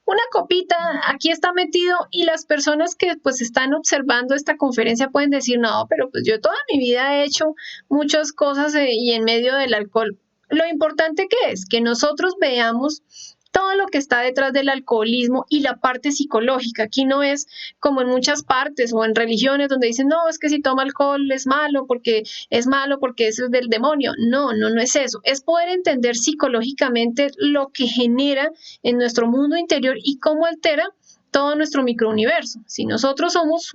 Speaker 2: una copita aquí está metido y las personas que pues están observando esta conferencia pueden decir, no, pero pues yo toda mi vida he hecho muchas cosas y en medio del alcohol. Lo importante que es que nosotros veamos todo lo que está detrás del alcoholismo y la parte psicológica. Aquí no es como en muchas partes o en religiones donde dicen, no, es que si toma alcohol es malo porque eso es del demonio. No, no, no es eso. Es poder entender psicológicamente lo que genera en nuestro mundo interior y cómo altera todo nuestro microuniverso. Si nosotros somos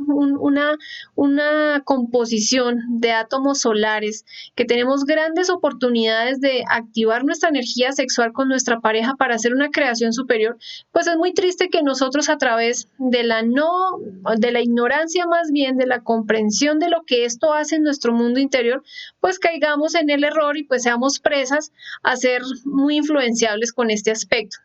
Speaker 2: una composición de átomos solares que tenemos grandes oportunidades de activar nuestra energía sexual con nuestra pareja para hacer una creación superior, pues es muy triste que nosotros a través de la ignorancia más bien, de la comprensión de lo que esto hace en nuestro mundo interior, pues caigamos en el error y pues seamos presas a ser muy influenciables con este aspecto.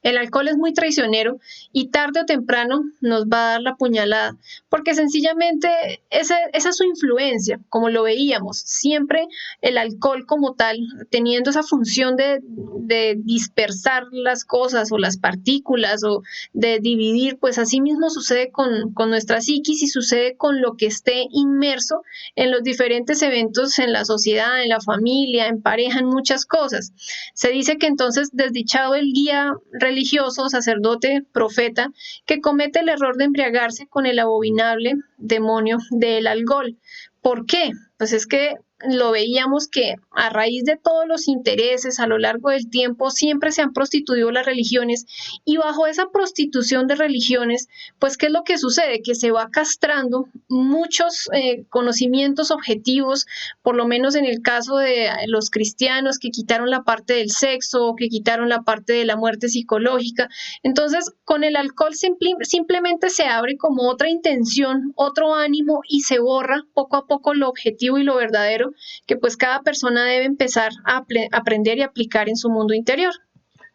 Speaker 2: El alcohol es muy traicionero y tarde o temprano nos va a dar la puñalada, porque sencillamente esa es su influencia, como lo veíamos, siempre el alcohol como tal, teniendo esa función de dispersar las cosas o las partículas o de dividir, pues así mismo sucede con nuestra psiquis y sucede con lo que esté inmerso en los diferentes eventos en la sociedad, en la familia, en pareja, en muchas cosas. Se dice que entonces desdichado el guía religioso, sacerdote, profeta, que comete el error de embriagarse con el abominable demonio del alcohol. ¿Por qué? Pues es que lo veíamos que a raíz de todos los intereses a lo largo del tiempo siempre se han prostituido las religiones y bajo esa prostitución de religiones, pues ¿qué es lo que sucede? Que se va castrando muchos conocimientos objetivos, por lo menos en el caso de los cristianos que quitaron la parte del sexo, que quitaron la parte de la muerte psicológica. Entonces, con el alcohol simplemente se abre como otra intención, otro ánimo y se borra poco a poco lo objetivo y lo verdadero que pues cada persona debe empezar a aprender y aplicar en su mundo interior.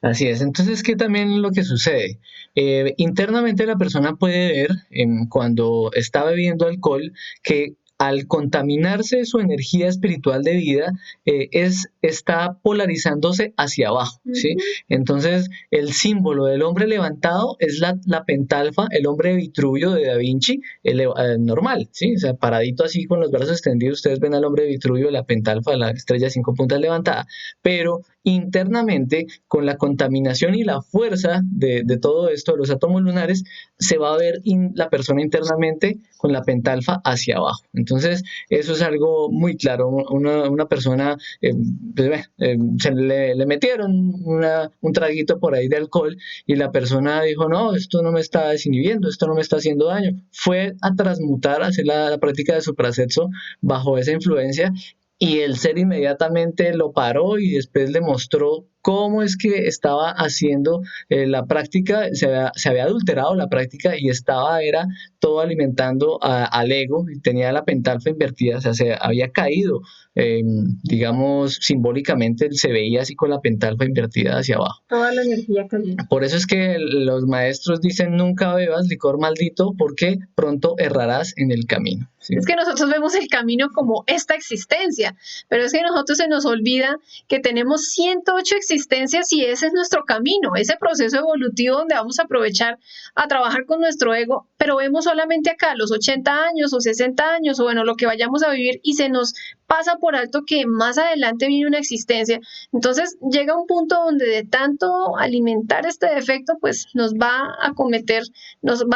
Speaker 1: Así es, entonces, ¿qué también lo que sucede? Internamente la persona puede ver cuando está bebiendo alcohol que al contaminarse su energía espiritual de vida, está polarizándose hacia abajo, ¿sí? Entonces, el símbolo del hombre levantado es la pentalfa, el hombre Vitruvio de Da Vinci, normal, ¿sí? O sea, paradito así con los brazos extendidos, ustedes ven al hombre Vitruvio, la pentalfa, la estrella de 5 puntas levantada, pero internamente, con la contaminación y la fuerza de todo esto, de los átomos lunares, se va a ver la persona internamente con la pentalfa hacia abajo. Entonces, eso es algo muy claro. Una persona, pues, le metieron un traguito por ahí de alcohol y la persona dijo, no, esto no me está desinhibiendo, esto no me está haciendo daño. Fue a transmutar, a hacer la práctica de suprasexo bajo esa influencia y el ser inmediatamente lo paró y después le mostró cómo es que estaba haciendo la práctica, se había adulterado la práctica y era todo alimentando al ego y tenía la pentalfa invertida, o sea, se había caído, eh, digamos, simbólicamente se veía así con la pentalfa invertida hacia abajo.
Speaker 2: Toda la energía cayendo.
Speaker 1: Por eso es que los maestros dicen nunca bebas licor maldito porque pronto errarás en el camino. ¿Sí?
Speaker 2: Es que nosotros vemos el camino como esta existencia, pero es que a nosotros se nos olvida que tenemos 108 existencias y ese es nuestro camino, ese proceso evolutivo donde vamos a aprovechar a trabajar con nuestro ego, pero vemos solamente acá los 80 años o 60 años o bueno, lo que vayamos a vivir y se nos pasa por alto que más adelante viene una existencia. Entonces llega un punto donde de tanto alimentar este defecto, pues nos va a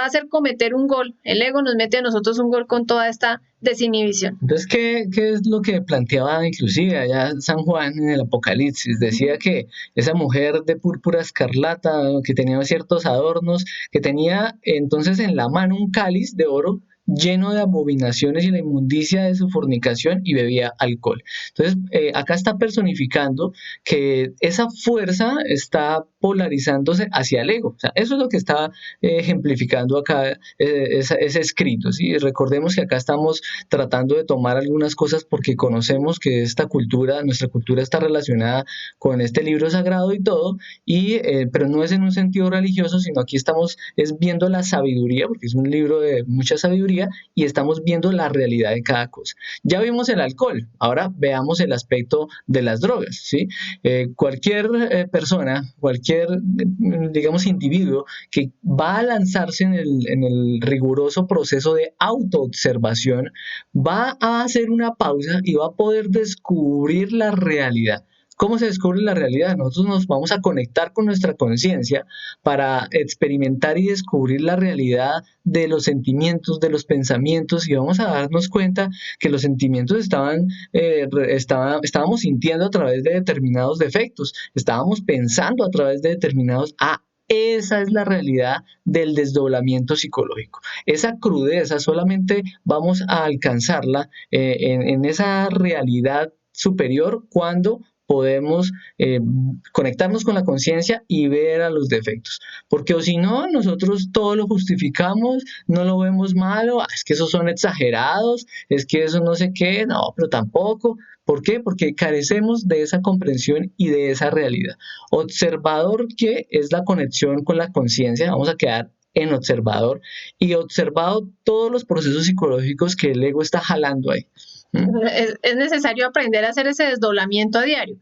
Speaker 2: hacer cometer un gol. El ego nos mete a nosotros un gol con toda esta desinhibición.
Speaker 1: Entonces, ¿qué es lo que planteaba inclusive allá San Juan en el Apocalipsis? Decía que esa mujer de púrpura escarlata, que tenía ciertos adornos, que tenía entonces en la mano un cáliz de oro lleno de abominaciones y la inmundicia de su fornicación y bebía alcohol. Entonces, acá está personificando que esa fuerza está polarizándose hacia el ego. O sea, eso es lo que está ejemplificando acá ese escrito. ¿Sí? Recordemos que acá estamos tratando de tomar algunas cosas porque conocemos que nuestra cultura está relacionada con este libro sagrado y todo, pero no es en un sentido religioso, sino aquí estamos viendo la sabiduría, porque es un libro de mucha sabiduría, y estamos viendo la realidad de cada cosa. Ya vimos el alcohol, ahora veamos el aspecto de las drogas. ¿Sí? Cualquier persona, digamos, individuo que va a lanzarse en el riguroso proceso de autoobservación, va a hacer una pausa y va a poder descubrir la realidad. ¿Cómo se descubre la realidad? Nosotros nos vamos a conectar con nuestra conciencia para experimentar y descubrir la realidad de los sentimientos, de los pensamientos, y vamos a darnos cuenta que los sentimientos estábamos sintiendo a través de determinados defectos, estábamos pensando a través de determinados. Esa es la realidad del desdoblamiento psicológico. Esa crudeza solamente vamos a alcanzarla en esa realidad superior cuando podemos conectarnos con la conciencia y ver a los defectos. Porque o si no, nosotros todo lo justificamos, no lo vemos malo, es que esos son exagerados, es que eso no sé qué, no, pero tampoco. ¿Por qué? Porque carecemos de esa comprensión y de esa realidad. Observador, que es la conexión con la conciencia, vamos a quedar en observador y observado todos los procesos psicológicos que el ego está jalando ahí.
Speaker 2: Es necesario aprender a hacer ese desdoblamiento a diario.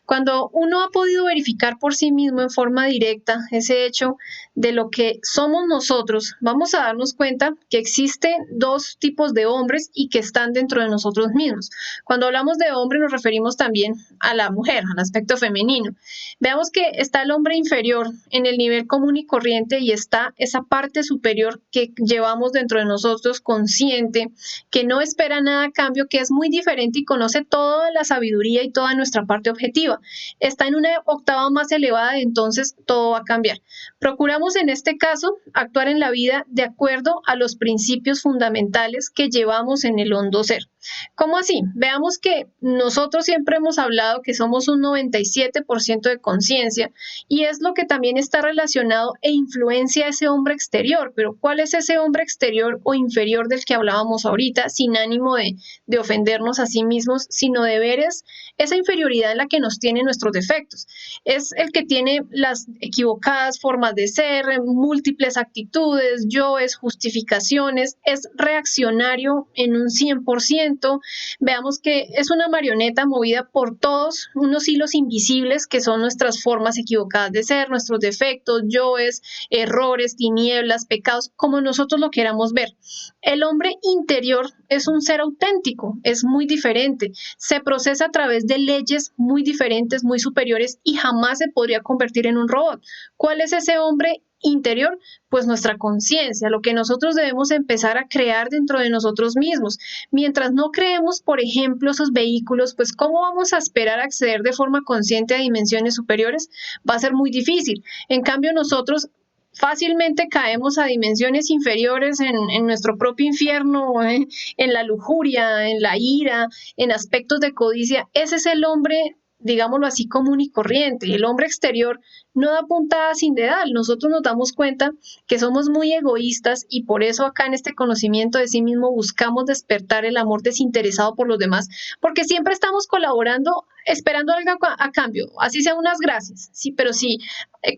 Speaker 2: Cuando uno ha podido verificar por sí mismo en forma directa ese hecho de lo que somos nosotros, vamos a darnos cuenta que existen dos tipos de hombres y que están dentro de nosotros mismos. Cuando hablamos de hombre nos referimos también a la mujer, al aspecto femenino. Veamos que está el hombre inferior en el nivel común y corriente y está esa parte superior que llevamos dentro de nosotros consciente, que no espera nada a cambio, que es muy diferente y conoce toda la sabiduría y toda nuestra parte objetiva. Está en una octava más elevada y entonces todo va a cambiar. Procuramos en este caso actuar en la vida de acuerdo a los principios fundamentales que llevamos en el hondo ser. ¿Cómo así? Veamos que nosotros siempre hemos hablado que somos un 97% de conciencia y es lo que también está relacionado e influencia a ese hombre exterior. Pero ¿cuál es ese hombre exterior o inferior del que hablábamos ahorita, sin ánimo de ofendernos a sí mismos, sino de ver esa inferioridad en la que nos tienen nuestros defectos? Es el que tiene las equivocadas formas de ser, múltiples actitudes, yoes, justificaciones, es reaccionario en un 100%. pensamiento, veamos que es una marioneta movida por todos unos hilos invisibles que son nuestras formas equivocadas de ser, nuestros defectos, yoes, errores, tinieblas, pecados, como nosotros lo queramos ver. El hombre interior es un ser auténtico, es muy diferente, se procesa a través de leyes muy diferentes, muy superiores y jamás se podría convertir en un robot. ¿Cuál es ese hombre interior? Pues nuestra conciencia, lo que nosotros debemos empezar a crear dentro de nosotros mismos. Mientras no creemos, por ejemplo, esos vehículos, pues ¿cómo vamos a esperar acceder de forma consciente a dimensiones superiores? Va a ser muy difícil. En cambio, nosotros fácilmente caemos a dimensiones inferiores en nuestro propio infierno, en la lujuria, en la ira, en aspectos de codicia. Ese es el hombre, digámoslo así, común y corriente. El hombre exterior no da puntada sin dedal. Nosotros nos damos cuenta que somos muy egoístas y por eso acá en este conocimiento de sí mismo buscamos despertar el amor desinteresado por los demás, porque siempre estamos colaborando esperando algo a cambio, así sea unas gracias, sí, pero si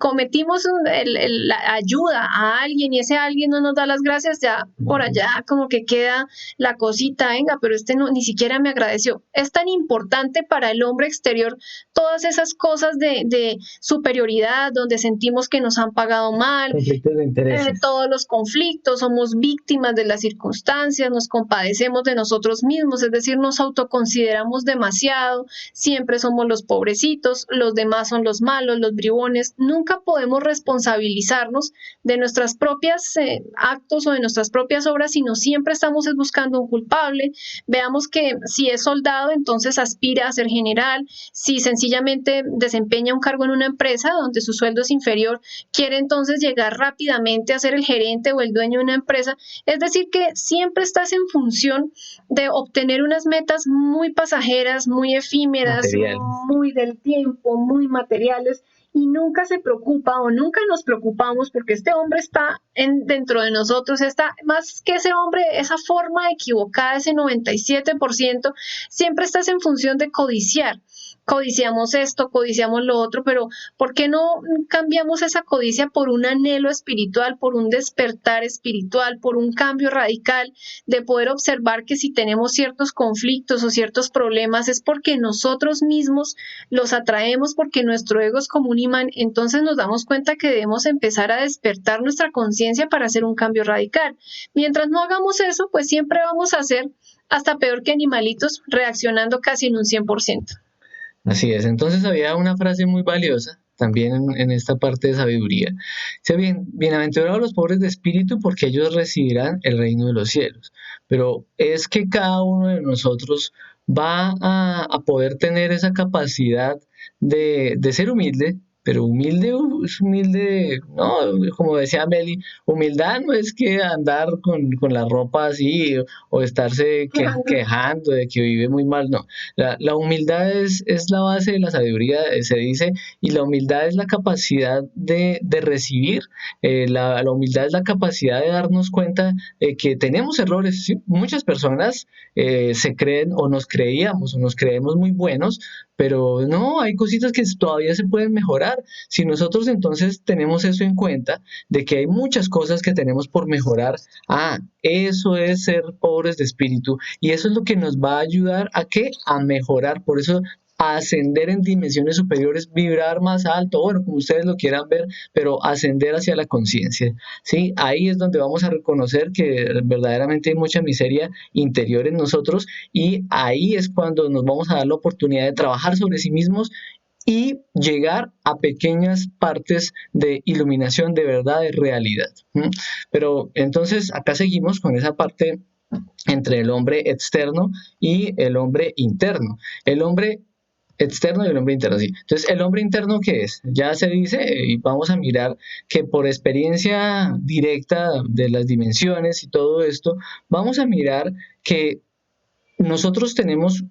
Speaker 2: cometimos la ayuda a alguien y ese alguien no nos da las gracias, ya por allá como que queda la cosita, venga, pero este no, ni siquiera me agradeció. Es tan importante para el hombre exterior todas esas cosas de superioridad, donde sentimos que nos han pagado mal,
Speaker 1: Conflictos de intereses.
Speaker 2: todos los conflictos, somos víctimas de las circunstancias, nos compadecemos de nosotros mismos, es decir, nos autoconsideramos demasiado, siempre somos los pobrecitos, los demás son los malos, los bribones, nunca podemos responsabilizarnos de nuestras propias actos o de nuestras propias obras, sino siempre estamos buscando un culpable. Veamos que si es soldado, entonces aspira a ser general, si sencillamente desempeña un cargo en una empresa donde su sueldo es inferior, quiere entonces llegar rápidamente a ser el gerente o el dueño de una empresa. Es decir, que siempre estás en función de obtener unas metas muy pasajeras, muy efímeras,
Speaker 1: Materiales.
Speaker 2: muy del tiempo, muy materiales, y nunca se preocupa o nunca nos preocupamos porque este hombre está dentro de nosotros, está más que ese hombre, esa forma equivocada, ese 97%, siempre estás en función de codiciar. Codiciamos esto, codiciamos lo otro, pero ¿por qué no cambiamos esa codicia por un anhelo espiritual, por un despertar espiritual, por un cambio radical de poder observar que si tenemos ciertos conflictos o ciertos problemas es porque nosotros mismos los atraemos, porque nuestro ego es como un imán? Entonces nos damos cuenta que debemos empezar a despertar nuestra conciencia para hacer un cambio radical. Mientras no hagamos eso, pues siempre vamos a ser hasta peor que animalitos, reaccionando casi en un 100%.
Speaker 1: Así es. Entonces había una frase muy valiosa también en esta parte de sabiduría. Dice, bienaventurados los pobres de espíritu porque ellos recibirán el reino de los cielos. Pero es que cada uno de nosotros va a poder tener esa capacidad de ser humilde, pero humilde es humilde, no, como decía Meli, humildad no es que andar con la ropa así o estarse quejando de que vive muy mal, no. La humildad es la base de la sabiduría, se dice, y la humildad es la capacidad de recibir, la humildad es la capacidad de darnos cuenta de que tenemos errores. ¿Sí? Muchas personas se creen o nos creíamos o nos creemos muy buenos, pero no, hay cositas que todavía se pueden mejorar. Si nosotros entonces tenemos eso en cuenta, de que hay muchas cosas que tenemos por mejorar, eso es ser pobres de espíritu y eso es lo que nos va a ayudar a qué, a mejorar. Por eso a ascender en dimensiones superiores, vibrar más alto, bueno, como ustedes lo quieran ver, pero ascender hacia la conciencia, ¿sí? Ahí es donde vamos a reconocer que verdaderamente hay mucha miseria interior en nosotros y ahí es cuando nos vamos a dar la oportunidad de trabajar sobre sí mismos y llegar a pequeñas partes de iluminación de verdad, de realidad. Pero entonces acá seguimos con esa parte entre el hombre externo y el hombre interno. El hombre externo y el hombre interno, sí. Entonces, ¿el hombre interno qué es? Ya se dice, y vamos a mirar que por experiencia directa de las dimensiones y todo esto, vamos a mirar que nosotros tenemos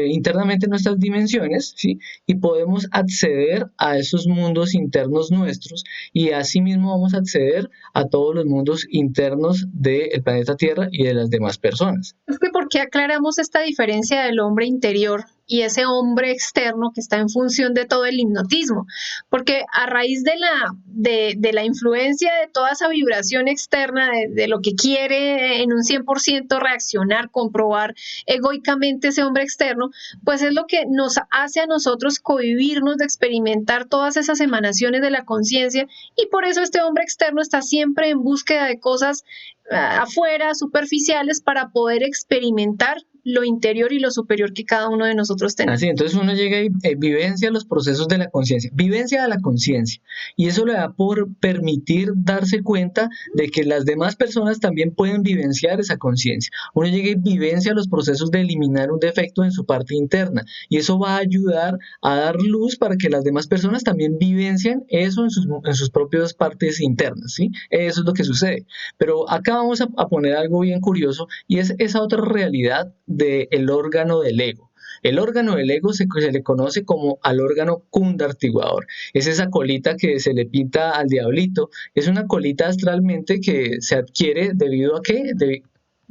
Speaker 1: internamente nuestras dimensiones, ¿sí? Y podemos acceder a esos mundos internos nuestros y asimismo vamos a acceder a todos los mundos internos del planeta Tierra y de las demás personas.
Speaker 2: Es que ¿por qué aclaramos esta diferencia del hombre interior y ese hombre externo que está en función de todo el hipnotismo, porque a raíz de la influencia de toda esa vibración externa, de lo que quiere en un 100% reaccionar, comprobar egoicamente ese hombre externo, pues es lo que nos hace a nosotros cohibirnos de experimentar todas esas emanaciones de la conciencia, y por eso este hombre externo está siempre en búsqueda de cosas afuera, superficiales, para poder experimentar lo interior y lo superior que cada uno de nosotros tenemos.
Speaker 1: Así, entonces uno llega y vivencia los procesos de la conciencia, vivencia de la conciencia, y eso le da por permitir darse cuenta de que las demás personas también pueden vivenciar esa conciencia. Uno llega y vivencia los procesos de eliminar un defecto en su parte interna, y eso va a ayudar a dar luz para que las demás personas también vivencien eso en sus propias partes internas, ¿sí? Eso es lo que sucede. Pero acá vamos a poner algo bien curioso, y es esa otra realidad del órgano del ego. El órgano del ego se le conoce como al órgano kundartiguador. Es esa colita que se le pinta al diablito. Es una colita astralmente que se adquiere debido a qué?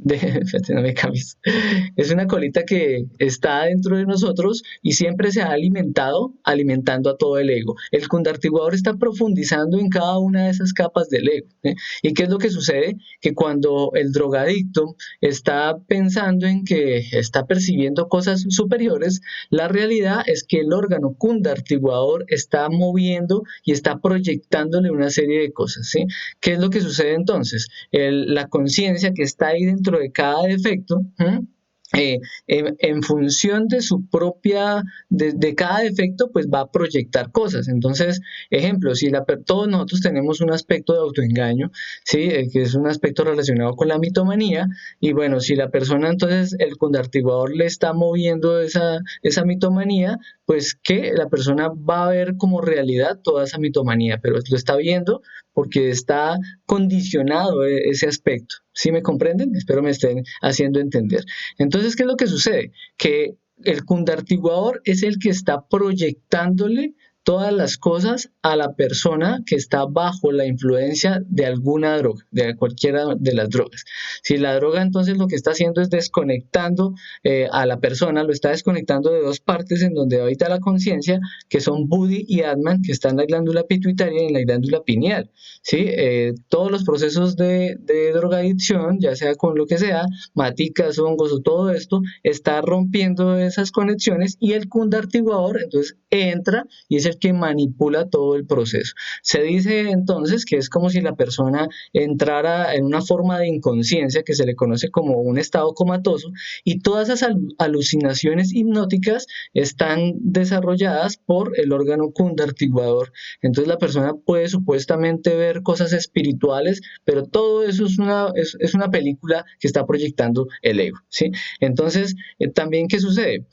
Speaker 1: Fíjate, no me cambies. Es una colita que está dentro de nosotros y siempre se ha alimentando a todo el ego. El kundartiguador está profundizando en cada una de esas capas del ego. ¿Y qué es lo que sucede? Que cuando el drogadicto está pensando en que está percibiendo cosas superiores, la realidad es que el órgano kundartiguador está moviendo y está proyectándole una serie de cosas, ¿sí? ¿Qué es lo que sucede entonces? La conciencia que está ahí dentro de cada defecto, en función de su propia, de cada defecto, pues va a proyectar cosas. Entonces, ejemplo, si todos nosotros tenemos un aspecto de autoengaño, ¿sí? Que es un aspecto relacionado con la mitomanía, y bueno, si la persona entonces, el condartiguador le está moviendo esa mitomanía, pues que la persona va a ver como realidad toda esa mitomanía, pero lo está viendo porque está condicionado ese aspecto. ¿Sí me comprenden? Espero me estén haciendo entender. Entonces, ¿qué es lo que sucede? Que el kundartiguador es el que está proyectándole todas las cosas a la persona que está bajo la influencia de alguna droga, de cualquiera de las drogas. Si la droga entonces lo que está haciendo es desconectando a la persona, lo está desconectando de dos partes en donde habita la conciencia, que son Buddhi y Atman, que están en la glándula pituitaria y en la glándula pineal. ¿Sí? Todos los procesos de drogadicción, ya sea con lo que sea, maticas, hongos o todo esto, está rompiendo esas conexiones, y el kundartiguador entonces entra y es el que manipula todo el proceso. Se dice entonces que es como si la persona entrara en una forma de inconsciencia que se le conoce como un estado comatoso, y todas esas alucinaciones hipnóticas están desarrolladas por el órgano kundartiguador. Entonces la persona puede supuestamente ver cosas espirituales, pero todo eso es una película que está proyectando el ego, ¿sí? Entonces, también, ¿qué sucede?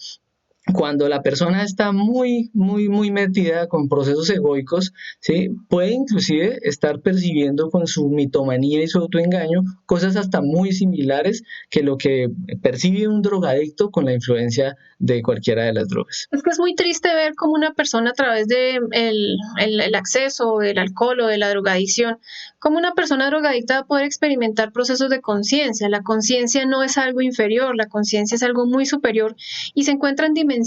Speaker 1: Cuando la persona está muy, muy, muy metida con procesos egoicos, ¿sí? Puede inclusive estar percibiendo con su mitomanía y su autoengaño cosas hasta muy similares que lo que percibe un drogadicto con la influencia de cualquiera de las drogas.
Speaker 2: Es que es muy triste ver cómo una persona, a través de el acceso del alcohol o de la drogadicción, cómo una persona drogadicta va a poder experimentar procesos de conciencia. La conciencia no es algo inferior, la conciencia es algo muy superior y se encuentra en dimensiones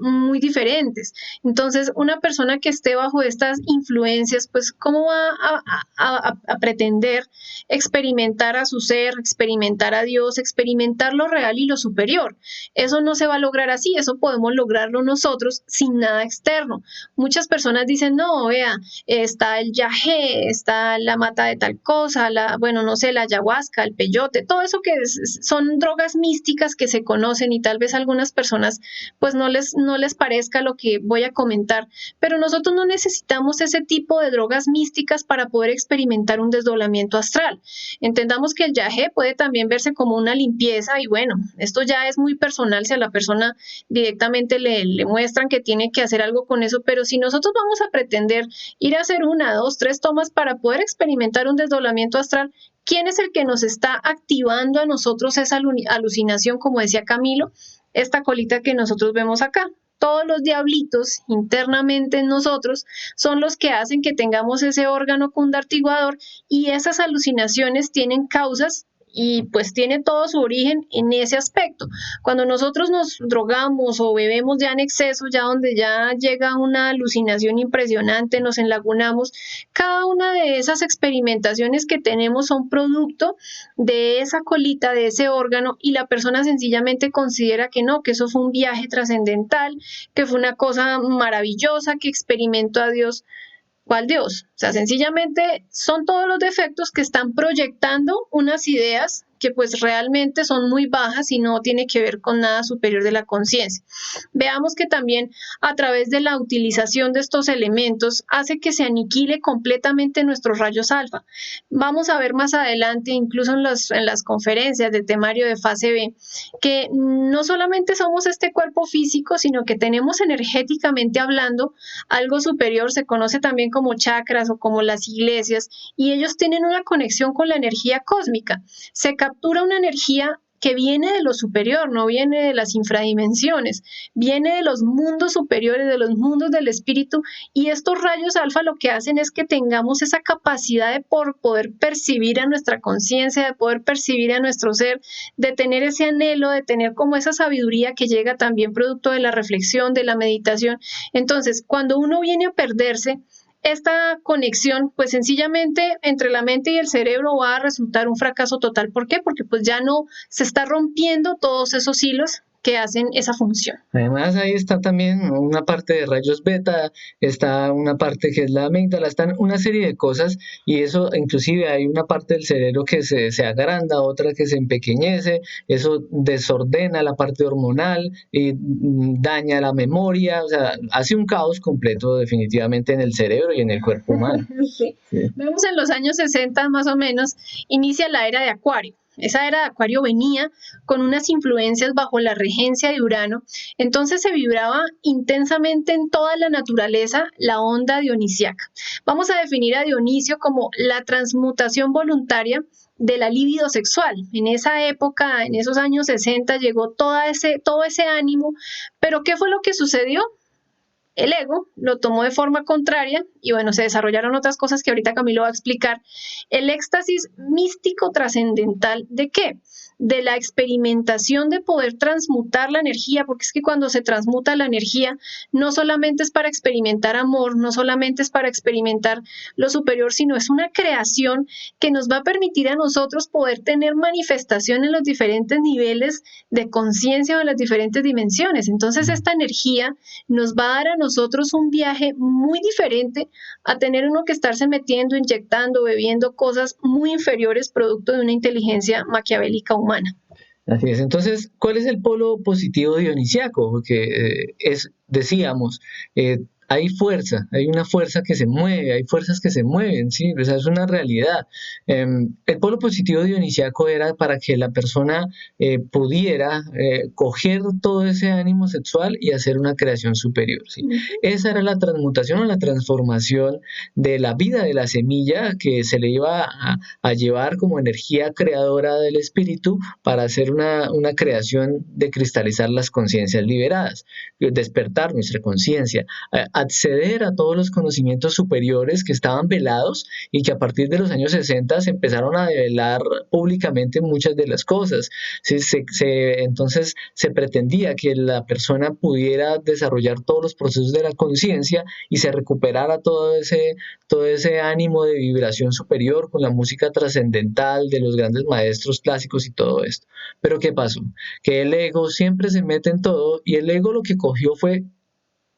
Speaker 2: muy diferentes. Entonces, una persona que esté bajo estas influencias, pues, ¿cómo va a pretender experimentar a su ser, experimentar a Dios, experimentar lo real y lo superior? Eso no se va a lograr así, eso podemos lograrlo nosotros sin nada externo. Muchas personas dicen, no, vea, está el yagé, está la mata de tal cosa, bueno, no sé, la ayahuasca, el peyote, todo eso que son drogas místicas que se conocen, y tal vez a algunas personas pues no les parezca lo que voy a comentar, pero nosotros no necesitamos ese tipo de drogas místicas para poder experimentar un desdoblamiento astral. Entendamos que el yagé puede también verse como una limpieza, y bueno, esto ya es muy personal, si a la persona directamente le muestran que tiene que hacer algo con eso, pero si nosotros vamos a pretender ir a hacer 1, 2, 3 tomas para poder experimentar un desdoblamiento astral, ¿quién es el que nos está activando a nosotros esa alucinación, como decía Camilo? Esta colita que nosotros vemos acá. Todos los diablitos internamente en nosotros son los que hacen que tengamos ese órgano kundartiguador, y esas alucinaciones tienen causas y pues tiene todo su origen en ese aspecto. Cuando nosotros nos drogamos o bebemos ya en exceso, ya donde ya llega una alucinación impresionante, nos enlagunamos, cada una de esas experimentaciones que tenemos son producto de esa colita, de ese órgano, y la persona sencillamente considera que no, que eso fue un viaje trascendental, que fue una cosa maravillosa, que experimentó a Dios. ¿Cuál Dios? O sea, sencillamente son todos los defectos que están proyectando unas ideas que pues realmente son muy bajas y no tiene que ver con nada superior de la conciencia. Veamos que también a través de la utilización de estos elementos hace que se aniquile completamente nuestros rayos alfa. Vamos a ver más adelante, incluso en las conferencias del temario de fase B, que no solamente somos este cuerpo físico, sino que tenemos energéticamente hablando algo superior, se conoce también como chakras o como las iglesias, y ellos tienen una conexión con la energía cósmica. Se captura una energía que viene de lo superior, no viene de las infradimensiones, viene de los mundos superiores, de los mundos del espíritu, y estos rayos alfa lo que hacen es que tengamos esa capacidad de poder percibir a nuestra conciencia, de poder percibir a nuestro ser, de tener ese anhelo, de tener como esa sabiduría que llega también producto de la reflexión, de la meditación. Entonces, cuando uno viene a perderse, esta conexión, pues sencillamente entre la mente y el cerebro va a resultar un fracaso total. ¿Por qué? Porque pues ya no se está rompiendo todos esos hilos que hacen esa función.
Speaker 1: Además, ahí está también una parte de rayos beta, está una parte que es la amígdala, están una serie de cosas y eso inclusive hay una parte del cerebro que se agranda, otra que se empequeñece, eso desordena la parte hormonal y daña la memoria, o sea, hace un caos completo definitivamente en el cerebro y en el cuerpo humano.
Speaker 2: Sí.
Speaker 1: Sí.
Speaker 2: Vemos en los años 60 más o menos, inicia la era de Acuario. Esa era de Acuario venía con unas influencias bajo la regencia de Urano, entonces se vibraba intensamente en toda la naturaleza la onda dionisíaca. Vamos a definir a Dionisio como la transmutación voluntaria de la libido sexual. En esa época, en esos años 60, llegó todo ese ánimo, pero ¿qué fue lo que sucedió? El ego lo tomó de forma contraria y bueno, se desarrollaron otras cosas que ahorita Camilo va a explicar. El éxtasis místico trascendental, ¿de qué? De la experimentación de poder transmutar la energía, porque es que cuando se transmuta la energía, no solamente es para experimentar amor, no solamente es para experimentar lo superior, sino es una creación que nos va a permitir a nosotros poder tener manifestación en los diferentes niveles de conciencia o en las diferentes dimensiones. Entonces, esta energía nos va a dar a nosotros un viaje muy diferente a tener uno que estarse metiendo, inyectando, bebiendo cosas muy inferiores producto de una inteligencia maquiavélica humana.
Speaker 1: Así es. Entonces, ¿cuál es el polo positivo dionisiaco? Porque decíamos, hay fuerza, hay una fuerza que se mueve, hay fuerzas que se mueven, sí, o sea, es una realidad. El polo positivo dionisiaco era para que la persona pudiera coger todo ese ánimo sexual y hacer una creación superior, ¿sí? Esa era la transmutación o la transformación de la vida de la semilla que se le iba a llevar como energía creadora del espíritu para hacer una creación de cristalizar las conciencias liberadas, despertar nuestra conciencia, acceder a todos los conocimientos superiores que estaban velados y que a partir de los años 60 se empezaron a develar públicamente muchas de las cosas. Entonces se pretendía que la persona pudiera desarrollar todos los procesos de la conciencia y se recuperara todo ese ánimo de vibración superior con la música trascendental de los grandes maestros clásicos y todo esto. Pero ¿qué pasó? Que el ego siempre se mete en todo y el ego lo que cogió fue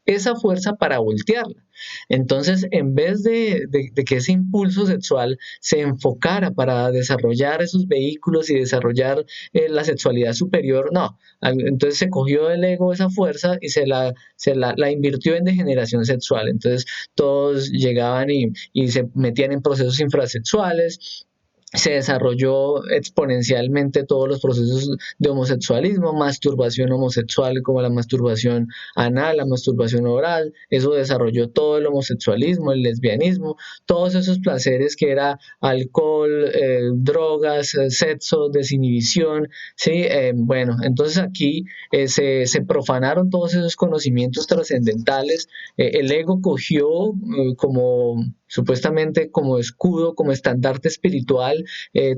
Speaker 1: esa fuerza para voltearla. Entonces, en vez de que ese impulso sexual se enfocara para desarrollar esos vehículos y desarrollar la sexualidad superior, no. Entonces se cogió del ego esa fuerza y la invirtió en degeneración sexual. Entonces todos llegaban y se metían en procesos infrasexuales, se desarrolló exponencialmente todos los procesos de homosexualismo, masturbación homosexual como la masturbación anal, la masturbación oral, eso desarrolló todo el homosexualismo, el lesbianismo, todos esos placeres que era alcohol, drogas, sexo, desinhibición, ¿sí? Bueno, entonces aquí se profanaron todos esos conocimientos trascendentales, el ego cogió como supuestamente como escudo, como estandarte espiritual,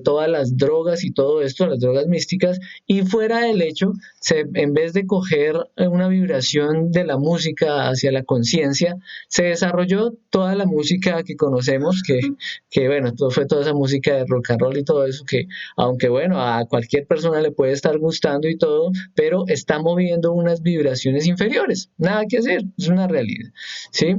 Speaker 1: todas las drogas y todo esto, las drogas místicas, y fuera del hecho, en vez de coger una vibración de la música hacia la conciencia, se desarrolló toda la música que conocemos, que bueno, fue toda esa música de rock and roll y todo eso, que aunque bueno, a cualquier persona le puede estar gustando y todo, pero está moviendo unas vibraciones inferiores, nada que hacer, es una realidad, ¿sí?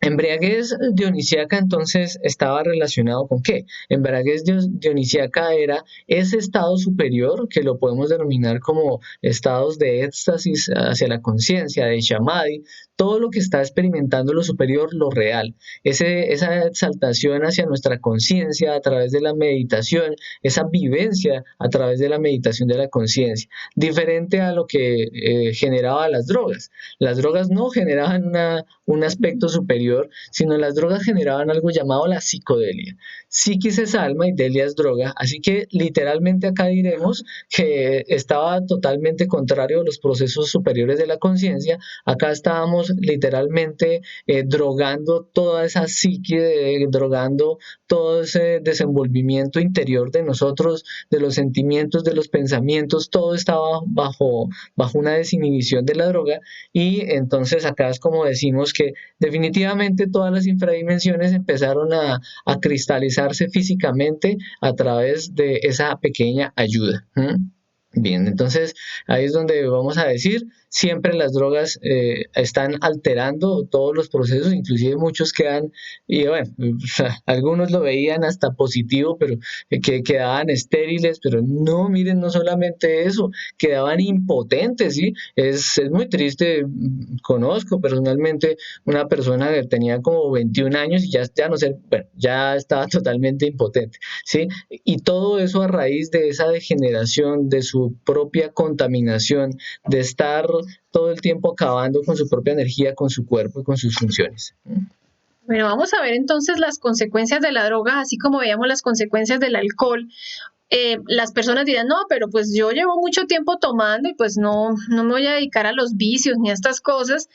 Speaker 1: Embriaguez dionisíaca entonces estaba relacionado con qué? Embriaguez dionisíaca era ese estado superior que lo podemos denominar como estados de éxtasis hacia la conciencia, de samadhi, todo lo que está experimentando lo superior, lo real, esa exaltación hacia nuestra conciencia a través de la meditación, esa vivencia a través de la meditación de la conciencia, diferente a lo que generaba las drogas. Las drogas no generaban un aspecto superior, sino las drogas generaban algo llamado la psicodelia. Psiquis es alma y delia es droga, así que literalmente acá diremos que estaba totalmente contrario a los procesos superiores de la conciencia. Acá estábamos literalmente drogando toda esa psique, drogando todo ese desenvolvimiento interior de nosotros, de los sentimientos, de los pensamientos, todo estaba bajo una desinhibición de la droga, y entonces acá es como decimos que definitivamente todas las infradimensiones empezaron a cristalizarse físicamente a través de esa pequeña ayuda. Bien, entonces ahí es donde vamos a decir, siempre las drogas están alterando todos los procesos, inclusive muchos quedan, y bueno, o sea, algunos lo veían hasta positivo, pero que quedaban estériles, pero no, miren, no solamente eso, quedaban impotentes, ¿sí? Es muy triste, conozco personalmente una persona que tenía como 21 años y ya no sé, bueno, ya estaba totalmente impotente, ¿sí? Y todo eso a raíz de esa degeneración, de su propia contaminación, de estar todo el tiempo acabando con su propia energía, con su cuerpo y con sus funciones.
Speaker 2: Bueno, vamos a ver entonces las consecuencias de la droga, así como veíamos las consecuencias del alcohol. Las personas dirán, no, pero pues yo llevo mucho tiempo tomando y pues no me voy a dedicar a los vicios ni a estas cosas.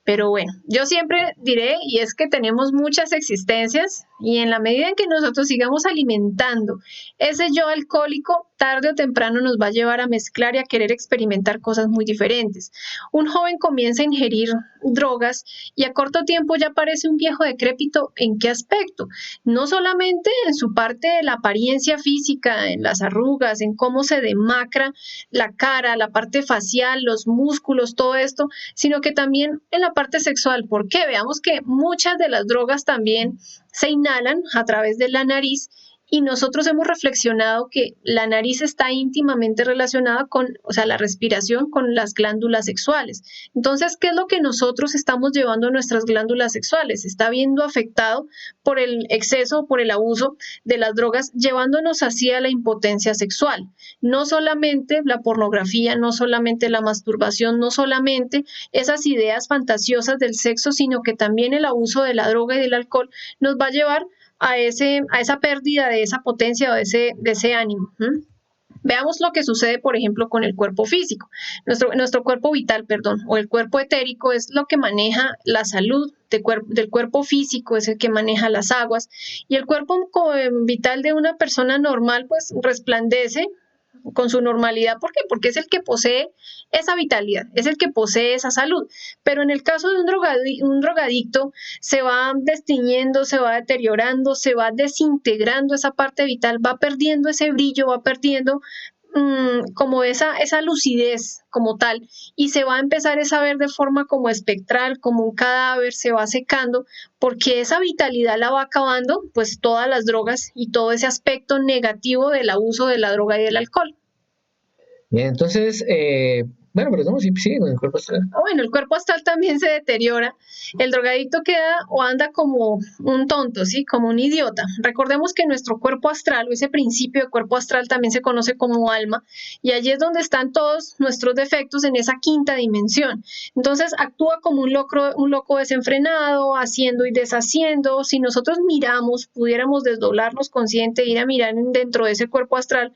Speaker 2: Pero bueno, yo siempre diré, y es que tenemos muchas existencias y en la medida en que nosotros sigamos alimentando ese yo alcohólico, tarde o temprano nos va a llevar a mezclar y a querer experimentar cosas muy diferentes. Un joven comienza a ingerir drogas y a corto tiempo ya parece un viejo decrépito. ¿En qué aspecto? No solamente en su parte de la apariencia física, en las arrugas, en cómo se demacra la cara, la parte facial, los músculos, todo esto, sino que también en la parte sexual. ¿Por qué? Veamos que muchas de las drogas también se inhalan a través de la nariz y nosotros hemos reflexionado que la nariz está íntimamente relacionada con, o sea, la respiración con las glándulas sexuales. Entonces, ¿qué es lo que nosotros estamos llevando a nuestras glándulas sexuales? Se está viendo afectado por el exceso, por el abuso de las drogas, llevándonos hacia la impotencia sexual. No solamente la pornografía, no solamente la masturbación, no solamente esas ideas fantasiosas del sexo, sino que también el abuso de la droga y del alcohol nos va a llevar a esa pérdida de esa potencia o de ese ánimo. Veamos lo que sucede, por ejemplo, con el cuerpo físico. Nuestro cuerpo vital, perdón, o el cuerpo etérico es lo que maneja la salud del cuerpo físico, es el que maneja las aguas. Y el cuerpo vital de una persona normal, pues resplandece con su normalidad. ¿Por qué? Porque es el que posee esa vitalidad, es el que posee esa salud. Pero en el caso de un drogadicto, se va destiñendo, se va deteriorando, se va desintegrando esa parte vital, va perdiendo ese brillo, va perdiendo como esa lucidez como tal, y se va a empezar a ver de forma como espectral, como un cadáver, se va secando, porque esa vitalidad la va acabando, pues todas las drogas y todo ese aspecto negativo del abuso de la droga y del alcohol.
Speaker 1: Bien, entonces, bueno, pero no, sí, sí, con el cuerpo astral.
Speaker 2: Bueno, el cuerpo astral también se deteriora. El drogadicto queda o anda como un tonto, ¿sí? Como un idiota. Recordemos que nuestro cuerpo astral, o ese principio de cuerpo astral, también se conoce como alma, y allí es donde están todos nuestros defectos en esa quinta dimensión. Entonces actúa como un loco desenfrenado, haciendo y deshaciendo. Si nosotros miramos, pudiéramos desdoblarnos consciente, ir a mirar dentro de ese cuerpo astral,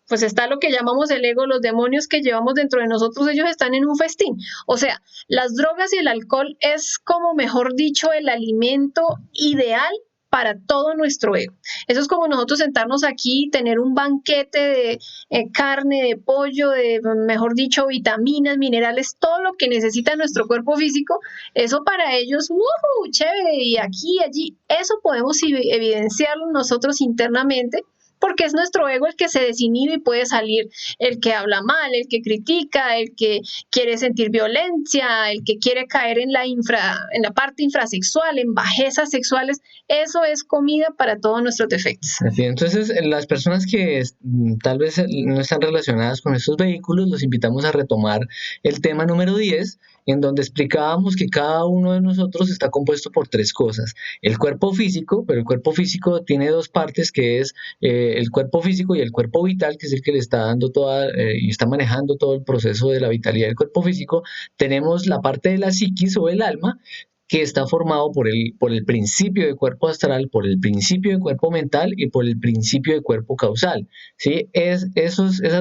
Speaker 2: pues está lo que llamamos el ego, los demonios que llevamos dentro de nosotros, ellos están en un festín. O sea, las drogas y el alcohol es como, mejor dicho, el alimento ideal para todo nuestro ego. Eso es como nosotros sentarnos aquí, tener un banquete de carne, de pollo, de, mejor dicho, vitaminas, minerales, todo lo que necesita nuestro cuerpo físico. Eso para ellos, chévere, y aquí, allí, eso podemos evidenciarlo nosotros internamente, porque es nuestro ego el que se desinhibe y puede salir el que habla mal, el que critica, el que quiere sentir violencia, el que quiere caer en la parte infrasexual, en bajezas sexuales. Eso es comida para todos nuestros defectos.
Speaker 1: Así, entonces, las personas que tal vez no están relacionadas con estos vehículos, los invitamos a retomar el tema número 10, en donde explicábamos que cada uno de nosotros está compuesto por tres cosas. El cuerpo físico, pero el cuerpo físico tiene dos partes, que es el cuerpo físico y el cuerpo vital, que es el que le está dando y está manejando todo el proceso de la vitalidad del cuerpo físico. Tenemos la parte de la psiquis o el alma, que está formado por el principio de cuerpo astral, por el principio de cuerpo mental y por el principio de cuerpo causal. ¿Sí? Esas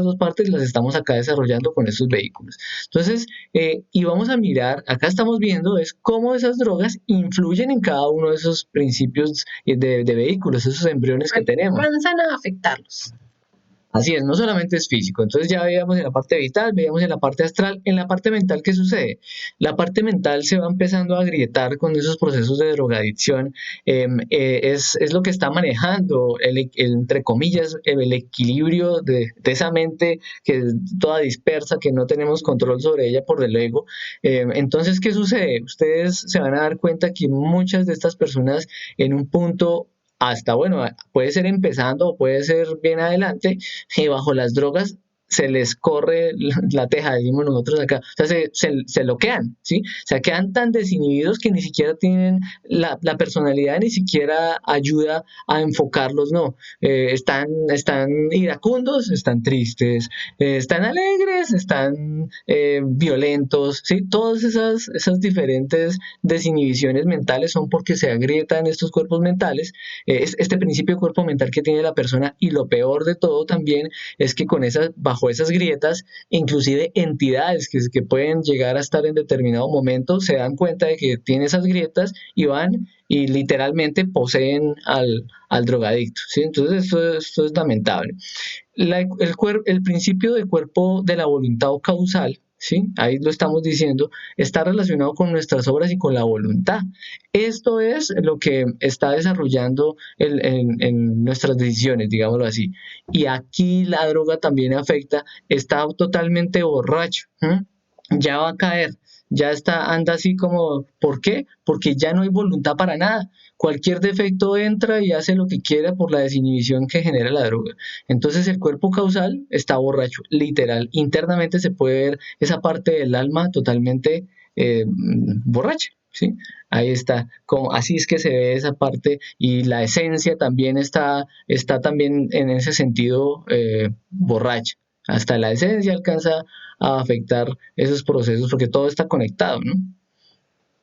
Speaker 1: dos partes las estamos acá desarrollando con estos vehículos. Entonces, y vamos a mirar, acá estamos viendo es cómo esas drogas influyen en cada uno de esos principios de vehículos, esos embriones que tenemos.
Speaker 2: Comienzan a afectarlos.
Speaker 1: Así es, no solamente es físico. Entonces ya veíamos en la parte vital, veíamos en la parte astral, en la parte mental, ¿qué sucede? La parte mental se va empezando a agrietar con esos procesos de drogadicción. Es lo que está manejando, entre comillas, el equilibrio de esa mente que es toda dispersa, que no tenemos control sobre ella por el ego. Entonces, ¿qué sucede? Ustedes se van a dar cuenta que muchas de estas personas en un punto hasta, bueno, puede ser empezando o puede ser bien adelante, bajo las drogas se les corre la teja, decimos nosotros acá, o sea, se loquean, ¿sí? O sea, quedan tan desinhibidos que ni siquiera tienen la personalidad, ni siquiera ayuda a enfocarlos, no. Están iracundos, están tristes, están alegres, están violentos, ¿sí? Todas esas diferentes desinhibiciones mentales son porque se agrietan estos cuerpos mentales, este principio de cuerpo mental que tiene la persona, y lo peor de todo también es que bajo esas grietas, inclusive entidades que pueden llegar a estar en determinado momento se dan cuenta de que tiene esas grietas y van y literalmente poseen al drogadicto, ¿sí? Entonces esto es lamentable. El principio de cuerpo de la voluntad o causal, ¿sí? Ahí lo estamos diciendo, está relacionado con nuestras obras y con la voluntad. Esto es lo que está desarrollando en nuestras decisiones, digámoslo así. Y aquí la droga también afecta, está totalmente borracho, ¿eh? Ya va a caer, anda así como, ¿por qué? Porque ya no hay voluntad para nada. Cualquier defecto entra y hace lo que quiera por la desinhibición que genera la droga. Entonces el cuerpo causal está borracho, literal. Internamente se puede ver esa parte del alma totalmente borracha, ¿sí? Ahí está, así es que se ve esa parte, y la esencia también está también en ese sentido borracha. Hasta la esencia alcanza a afectar esos procesos porque todo está conectado, ¿no?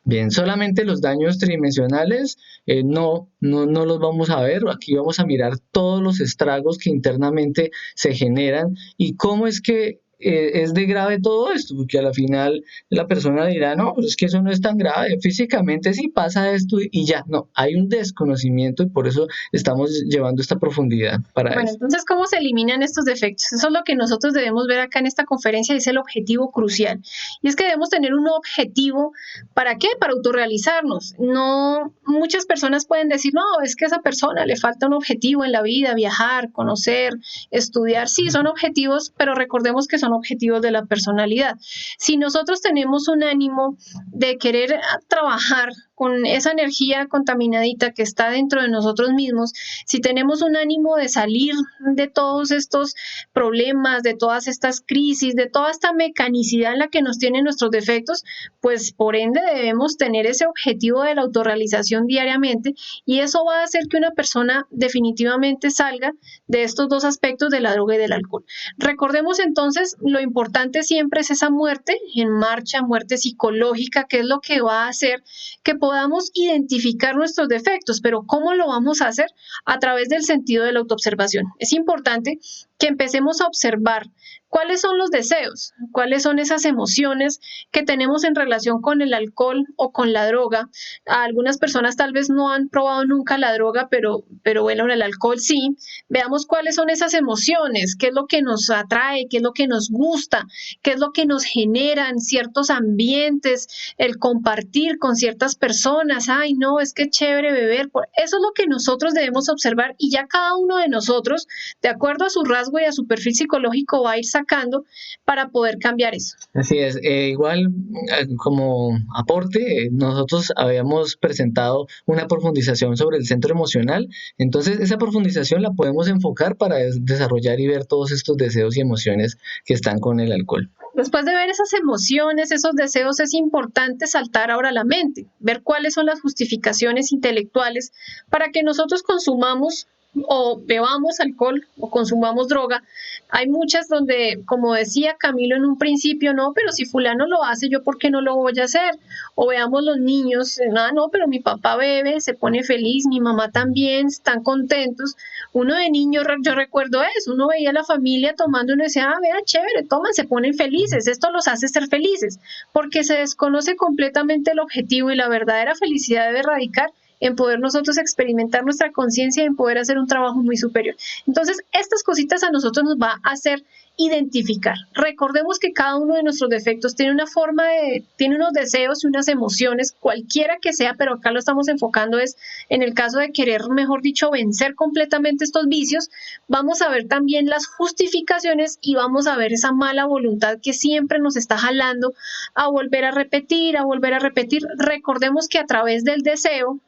Speaker 1: Bien, solamente los daños tridimensionales no los vamos a ver. Aquí vamos a mirar todos los estragos que internamente se generan y cómo es que es de grave todo esto, porque a la final la persona dirá, no, pues es que eso no es tan grave, físicamente sí pasa esto y ya, no, hay un desconocimiento y por eso estamos llevando esta profundidad para
Speaker 2: Bueno,
Speaker 1: eso.
Speaker 2: entonces, ¿cómo se eliminan estos defectos? Eso es lo que nosotros debemos ver acá en esta conferencia, es el objetivo crucial. Y es que debemos tener un objetivo, ¿para qué? Para autorrealizarnos. No, muchas personas pueden decir, no, es que a esa persona le falta un objetivo en la vida, viajar, conocer, estudiar. Sí, son objetivos, pero recordemos que son objetivos de la personalidad. Si nosotros tenemos un ánimo de querer trabajar con esa energía contaminadita que está dentro de nosotros mismos, si tenemos un ánimo de salir de todos estos problemas, de todas estas crisis, de toda esta mecanicidad en la que nos tienen nuestros defectos, pues por ende debemos tener ese objetivo de la autorrealización diariamente, y eso va a hacer que una persona definitivamente salga de estos dos aspectos de la droga y del alcohol. Recordemos entonces, lo importante siempre es esa muerte en marcha, muerte psicológica, que es lo que va a hacer que podamos identificar nuestros defectos. Pero ¿cómo lo vamos a hacer? A través del sentido de la autoobservación. Es importante que empecemos a observar cuáles son los deseos, cuáles son esas emociones que tenemos en relación con el alcohol o con la droga. Algunas personas tal vez no han probado nunca la droga, pero bueno, el alcohol sí. Veamos cuáles son esas emociones, qué es lo que nos atrae, qué es lo que nos gusta, qué es lo que nos genera en ciertos ambientes, el compartir con ciertas personas. Ay, no, es que chévere beber. Eso es lo que nosotros debemos observar y ya cada uno de nosotros, de acuerdo a su rasgo y a su perfil psicológico, va a ir sacando para poder cambiar eso.
Speaker 1: Así es, igual como aporte, nosotros habíamos presentado una profundización sobre el centro emocional, entonces esa profundización la podemos enfocar para desarrollar y ver todos estos deseos y emociones que están con el alcohol.
Speaker 2: Después de ver esas emociones, esos deseos, es importante saltar ahora a la mente, ver cuáles son las justificaciones intelectuales para que nosotros consumamos o bebamos alcohol o consumamos droga. Hay muchas donde, como decía Camilo en un principio, no, pero si fulano lo hace, ¿yo por qué no lo voy a hacer? O veamos los niños, no, pero mi papá bebe, se pone feliz, mi mamá también, están contentos. Uno de niño, yo recuerdo eso, uno veía a la familia tomando y uno decía, vea, chévere, toman, se ponen felices, esto los hace ser felices, porque se desconoce completamente el objetivo y la verdadera felicidad debe radicar en poder nosotros experimentar nuestra conciencia y en poder hacer un trabajo muy superior. Entonces, estas cositas a nosotros nos va a hacer identificar. Recordemos que cada uno de nuestros defectos tiene una forma tiene unos deseos y unas emociones, cualquiera que sea, pero acá lo estamos enfocando es en el caso de querer, mejor dicho, vencer completamente estos vicios, vamos a ver también las justificaciones y vamos a ver esa mala voluntad que siempre nos está jalando a volver a repetir, a volver a repetir. Recordemos que a través del deseo,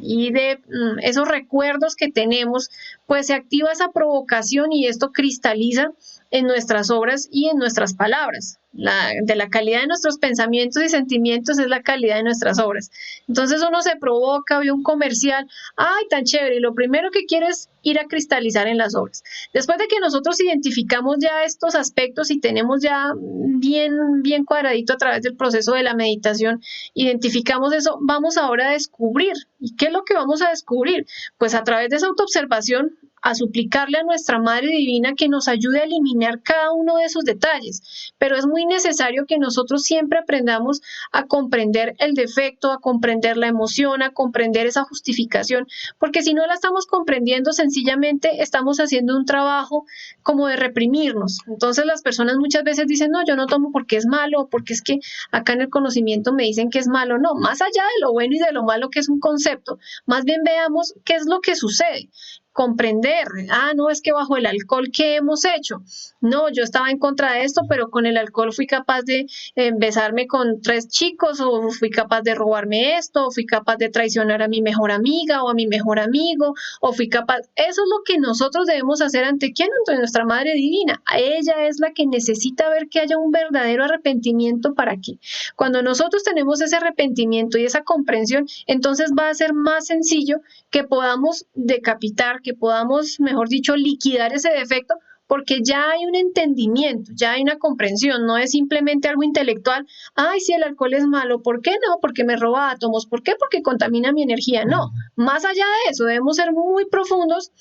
Speaker 2: y de esos recuerdos que tenemos, pues se activa esa provocación y esto cristaliza en nuestras obras y en nuestras palabras. De la calidad de nuestros pensamientos y sentimientos es la calidad de nuestras obras. Entonces uno se provoca, ve un comercial, ay, tan chévere, y lo primero que quiere es ir a cristalizar en las obras. Después de que nosotros identificamos ya estos aspectos y tenemos ya bien cuadradito a través del proceso de la meditación, identificamos eso, vamos ahora a descubrir. ¿Y qué es lo que vamos a descubrir? Pues a través de esa autoobservación, a suplicarle a nuestra Madre Divina que nos ayude a eliminar cada uno de esos detalles. Pero es muy necesario que nosotros siempre aprendamos a comprender el defecto, a comprender la emoción, a comprender esa justificación, porque si no la estamos comprendiendo, sencillamente estamos haciendo un trabajo como de reprimirnos. Entonces las personas muchas veces dicen, no, yo no tomo porque es malo, porque es que acá en el conocimiento me dicen que es malo. No, más allá de lo bueno y de lo malo que es un concepto, más bien veamos qué es lo que sucede. Comprender, no, es que bajo el alcohol, ¿qué hemos hecho? No, yo estaba en contra de esto, pero con el alcohol fui capaz de besarme con 3 chicos, o fui capaz de robarme esto, o fui capaz de traicionar a mi mejor amiga o a mi mejor amigo, o fui capaz, eso es lo que nosotros debemos hacer ante quién, ante nuestra Madre Divina. Ella es la que necesita ver que haya un verdadero arrepentimiento para que cuando nosotros tenemos ese arrepentimiento y esa comprensión, entonces va a ser más sencillo que podamos decapitar, que podamos, mejor dicho, liquidar ese defecto, porque ya hay un entendimiento, ya hay una comprensión, no es simplemente algo intelectual, ay, si el alcohol es malo, ¿por qué no? Porque me roba átomos, ¿por qué? Porque contamina mi energía, no, más allá de eso, debemos ser muy profundos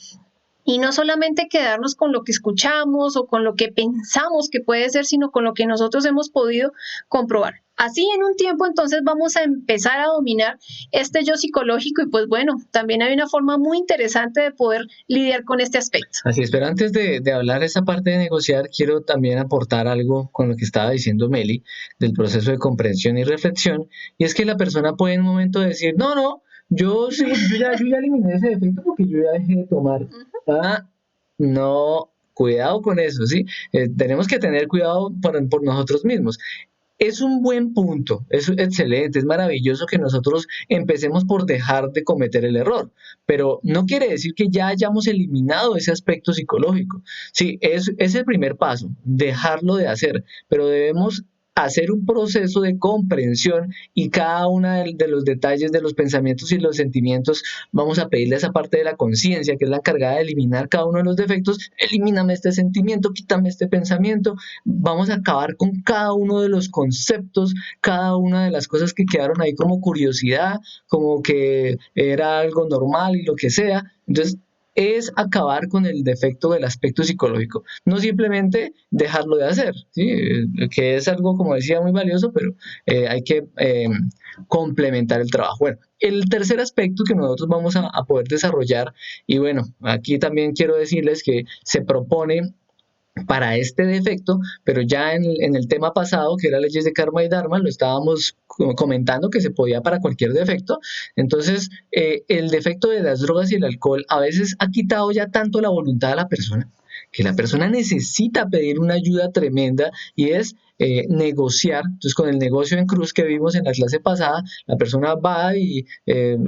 Speaker 2: y no solamente quedarnos con lo que escuchamos o con lo que pensamos que puede ser, sino con lo que nosotros hemos podido comprobar. Así en un tiempo entonces vamos a empezar a dominar este yo psicológico y pues bueno, también hay una forma muy interesante de poder lidiar con este aspecto.
Speaker 1: Así es, pero antes de hablar esa parte de negociar, quiero también aportar algo con lo que estaba diciendo Meli, del proceso de comprensión y reflexión, y es que la persona puede en un momento decir, no, no, yo, sí, yo ya eliminé ese defecto porque yo ya dejé de tomar. Ah, no, cuidado con eso, ¿sí? Tenemos que tener cuidado por nosotros mismos. Es un buen punto, es excelente, es maravilloso que nosotros empecemos por dejar de cometer el error, pero no quiere decir que ya hayamos eliminado ese aspecto psicológico. Sí, es el primer paso, dejarlo de hacer, pero debemos hacer un proceso de comprensión y cada uno de los detalles de los pensamientos y los sentimientos, vamos a pedirle a esa parte de la conciencia, que es la encargada de eliminar cada uno de los defectos, elimíname este sentimiento, quítame este pensamiento, vamos a acabar con cada uno de los conceptos, cada una de las cosas que quedaron ahí como curiosidad, como que era algo normal y lo que sea. Entonces, es acabar con el defecto del aspecto psicológico, no simplemente dejarlo de hacer, ¿sí? Que es algo, como decía, muy valioso, pero hay que complementar el trabajo. Bueno, el tercer aspecto que nosotros vamos a poder desarrollar, y bueno, aquí también quiero decirles que se propone para este defecto, pero ya en el tema pasado, que era leyes de karma y dharma, lo estábamos comentando que se podía para cualquier defecto. Entonces, el defecto de las drogas y el alcohol a veces ha quitado ya tanto la voluntad a la persona, que la persona necesita pedir una ayuda tremenda y es negociar. Entonces, con el negocio en cruz que vimos en la clase pasada, la persona va y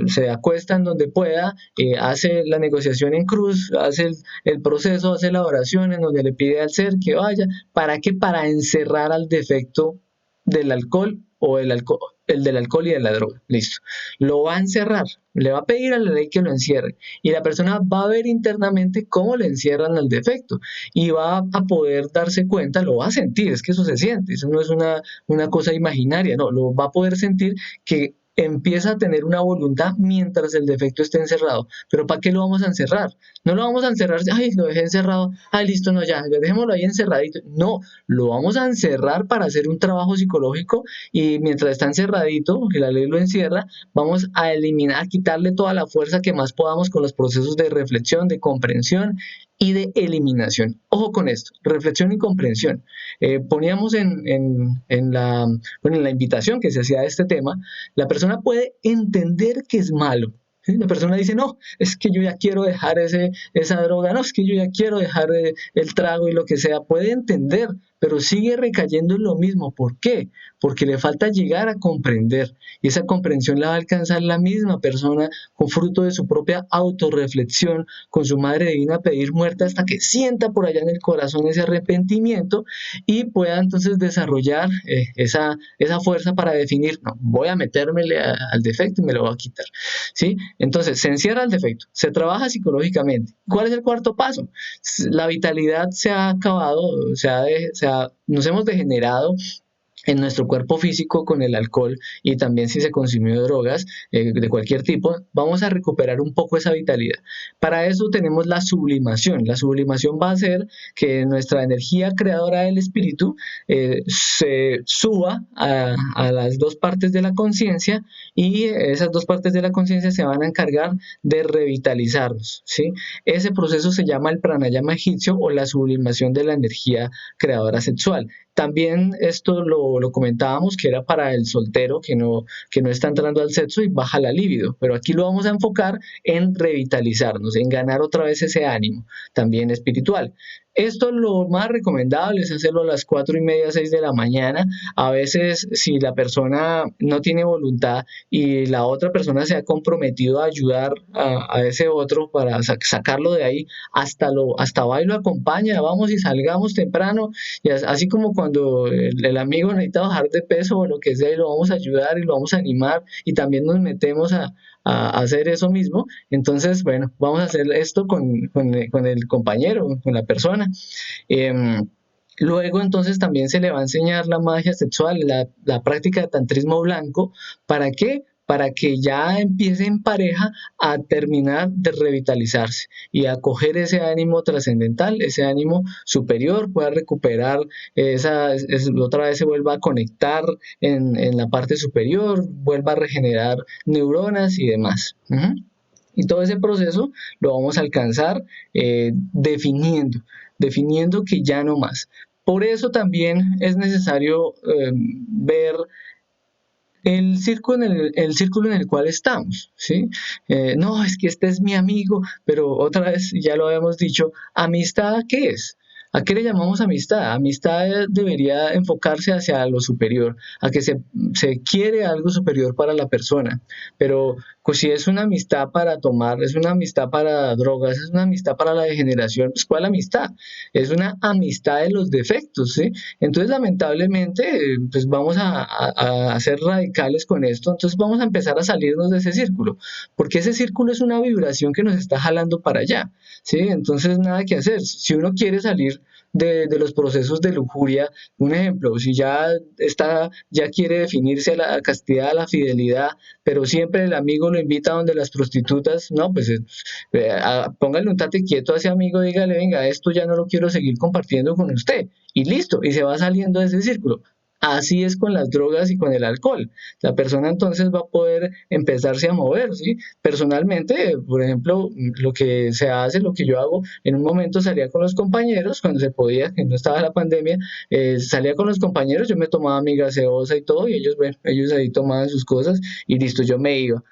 Speaker 1: se acuesta en donde pueda, hace la negociación en cruz, hace el proceso, hace la oración en donde le pide al ser que vaya. ¿Para qué? Para encerrar al defecto del alcohol o el del alcohol y de la droga. Listo. Lo va a encerrar, le va a pedir a la ley que lo encierre y la persona va a ver internamente cómo le encierran al defecto y va a poder darse cuenta, lo va a sentir, es que eso se siente, eso no es una cosa imaginaria, no, lo va a poder sentir que empieza a tener una voluntad mientras el defecto esté encerrado. Pero ¿para qué lo vamos a encerrar? No lo vamos a encerrar, ay, lo dejé encerrado, ay, listo, no, ya, dejémoslo ahí encerradito. No, lo vamos a encerrar para hacer un trabajo psicológico y mientras está encerradito, que la ley lo encierra, vamos a eliminar, a quitarle toda la fuerza que más podamos con los procesos de reflexión, de comprensión y de eliminación. Ojo con esto, reflexión y comprensión. Poníamos bueno, en la invitación que se hacía a este tema, la persona puede entender que es malo. ¿Sí? La persona dice, no, es que yo ya quiero dejar esa droga, no, es que yo ya quiero dejar el trago y lo que sea. Puede entender, pero sigue recayendo en lo mismo. ¿Por qué? Porque le falta llegar a comprender. Y esa comprensión la va a alcanzar la misma persona con fruto de su propia autorreflexión, con su Madre Divina a pedir muerte hasta que sienta por allá en el corazón ese arrepentimiento y pueda entonces desarrollar esa fuerza para definir, no, voy a metérmele al defecto y me lo voy a quitar, ¿sí? Entonces, se encierra el defecto, se trabaja psicológicamente. ¿Cuál es el cuarto paso? La vitalidad se ha acabado, nos hemos degenerado en nuestro cuerpo físico con el alcohol y también si se consumió drogas de cualquier tipo, vamos a recuperar un poco esa vitalidad. Para eso tenemos la sublimación. La sublimación va a hacer que nuestra energía creadora del espíritu se suba a las dos partes de la conciencia y esas dos partes de la conciencia se van a encargar de revitalizarnos, ¿sí? Ese proceso se llama el pranayama egipcio o la sublimación de la energía creadora sexual. También esto lo comentábamos que era para el soltero que no está entrando al sexo y baja la libido, pero aquí lo vamos a enfocar en revitalizarnos, en ganar otra vez ese ánimo, también espiritual. Esto lo más recomendable es hacerlo a las 4:30, 6 de la mañana. A veces, si la persona no tiene voluntad y la otra persona se ha comprometido a ayudar a ese otro para sacarlo de ahí, hasta va y lo acompaña, vamos y salgamos temprano, y así como cuando el amigo necesita bajar de peso o lo que sea, y lo vamos a ayudar y lo vamos a animar, y también nos metemos a hacer eso mismo. Entonces, bueno, vamos a hacer esto con el compañero, con la persona. Eh, Luego entonces también se le va a enseñar la magia sexual, la práctica de tantrismo blanco. ¿Para qué? Para que ya empiece en pareja a terminar de revitalizarse y a coger ese ánimo trascendental, ese ánimo superior, pueda recuperar otra vez se vuelva a conectar en la parte superior, vuelva a regenerar neuronas y demás. Y todo ese proceso lo vamos a alcanzar definiendo que ya no más. Por eso también es necesario ver el círculo en el cual estamos, ¿sí? No, es que este es mi amigo, pero otra vez, ya lo habíamos dicho, ¿amistad qué es? ¿A qué le llamamos amistad? Amistad debería enfocarse hacia lo superior, a que se quiere algo superior para la persona, pero pues si es una amistad para tomar, es una amistad para drogas, es una amistad para la degeneración, pues ¿cuál amistad? Es una amistad de los defectos, ¿sí? Entonces, lamentablemente, pues vamos a ser radicales con esto, entonces vamos a empezar a salirnos de ese círculo, porque ese círculo es una vibración que nos está jalando para allá, ¿sí? Entonces, nada que hacer. Si uno quiere salir de los procesos de lujuria. Un ejemplo, si ya quiere definirse a la castidad, a la fidelidad, pero siempre el amigo lo invita a donde las prostitutas, no, pues póngale un tate quieto a ese amigo, dígale, venga, esto ya no lo quiero seguir compartiendo con usted, y listo, y se va saliendo de ese círculo. Así es con las drogas y con el alcohol. La persona entonces va a poder empezarse a mover, ¿sí? Personalmente, por ejemplo, lo que se hace, lo que yo hago, en un momento salía con los compañeros, cuando se podía, que no estaba la pandemia, salía con los compañeros, yo me tomaba mi gaseosa y todo, y ellos, bueno, ellos ahí tomaban sus cosas y listo, yo me iba.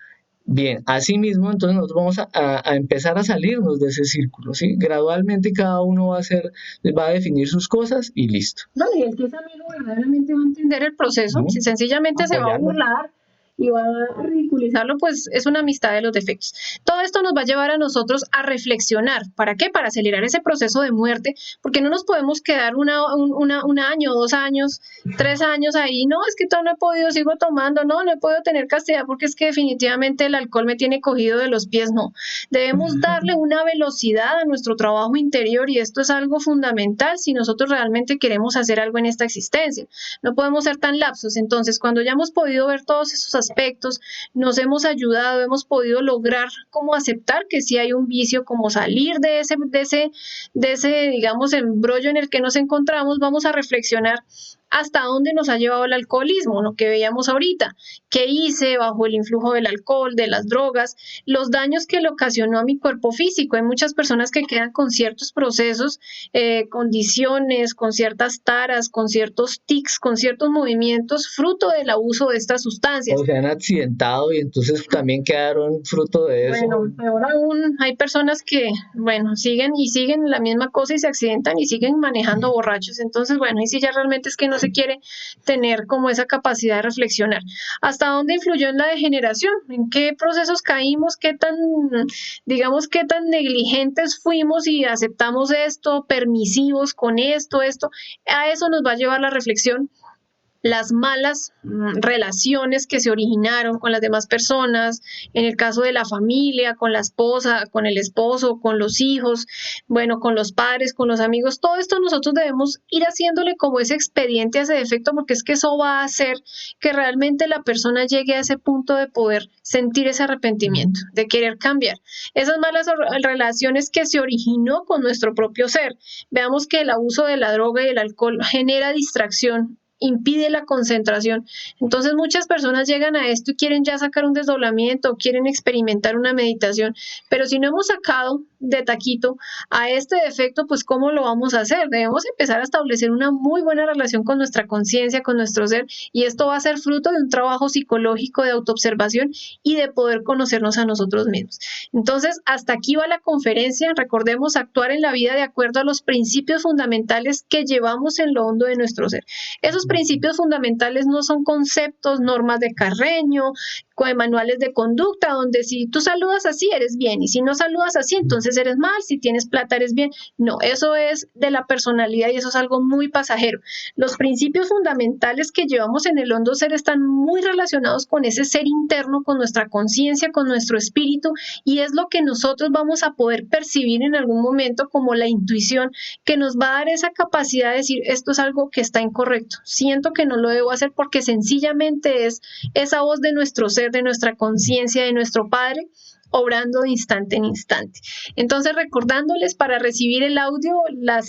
Speaker 1: Bien, así mismo, entonces nosotros vamos a empezar a salirnos de ese círculo, ¿sí? Gradualmente cada uno va a definir sus cosas y listo.
Speaker 2: No, y el que es amigo verdaderamente va a entender el proceso. Si sencillamente se va a
Speaker 1: Apoyarlo.
Speaker 2: burlar y va a ridiculizarlo, pues es una amistad de los defectos. Todo esto nos va a llevar a nosotros a reflexionar. ¿Para qué? Para acelerar ese proceso de muerte, porque no nos podemos quedar un año, 2 años, 3 años ahí. No, es que todo no he podido, sigo tomando, no he podido tener castidad porque es que definitivamente el alcohol me tiene cogido de los pies. No, debemos darle una velocidad a nuestro trabajo interior y esto es algo fundamental si nosotros realmente queremos hacer algo en esta existencia. No podemos ser tan lapsos. Entonces, cuando ya hemos podido ver todos esos aspectos, nos hemos ayudado, hemos podido lograr como aceptar que sí hay un vicio, como salir de ese, digamos, embrollo en el que nos encontramos, vamos a reflexionar hasta dónde nos ha llevado el alcoholismo, lo que veíamos ahorita, qué hice bajo el influjo del alcohol, de las drogas, los daños que le ocasionó a mi cuerpo físico. Hay muchas personas que quedan con ciertos procesos, condiciones, con ciertas taras, con ciertos tics, con ciertos movimientos, fruto del abuso de estas sustancias.
Speaker 1: O se han accidentado y entonces también quedaron fruto de eso.
Speaker 2: Bueno, peor aún, hay personas que, bueno, siguen la misma cosa y se accidentan y siguen manejando borrachos. Entonces, bueno, y si ya realmente es que no se quiere tener como esa capacidad de reflexionar. ¿Hasta dónde influyó en la degeneración? ¿En qué procesos caímos? Digamos, qué tan negligentes fuimos y aceptamos esto, permisivos con esto? A eso nos va a llevar la reflexión. Las malas relaciones que se originaron con las demás personas, en el caso de la familia, con la esposa, con el esposo, con los hijos, bueno, con los padres, con los amigos, todo esto nosotros debemos ir haciéndole como ese expediente a ese defecto, porque es que eso va a hacer que realmente la persona llegue a ese punto de poder sentir ese arrepentimiento, de querer cambiar. Esas malas relaciones que se originó con nuestro propio ser. Veamos que el abuso de la droga y el alcohol genera distracción, impide la concentración. Entonces muchas personas llegan a esto y quieren ya sacar un desdoblamiento, quieren experimentar una meditación, pero si no hemos sacado de taquito a este defecto, pues ¿cómo lo vamos a hacer? Debemos empezar a establecer una muy buena relación con nuestra conciencia, con nuestro ser, y esto va a ser fruto de un trabajo psicológico de autoobservación y de poder conocernos a nosotros mismos. Entonces, hasta aquí va la conferencia. Recordemos actuar en la vida de acuerdo a los principios fundamentales que llevamos en lo hondo de nuestro ser. Esos principios fundamentales no son conceptos, normas de Carreño, manuales de conducta, donde si tú saludas así eres bien y si no saludas así entonces eres mal, si tienes plata eres bien. No, eso es de la personalidad y eso es algo muy pasajero. Los principios fundamentales que llevamos en el hondo ser están muy relacionados con ese ser interno, con nuestra conciencia, con nuestro espíritu, y es lo que nosotros vamos a poder percibir en algún momento como la intuición que nos va a dar esa capacidad de decir esto es algo que está incorrecto, siento que no lo debo hacer porque sencillamente es esa voz de nuestro ser, de nuestra conciencia, de nuestro Padre, obrando de instante en instante. Entonces, recordándoles para recibir el audio, las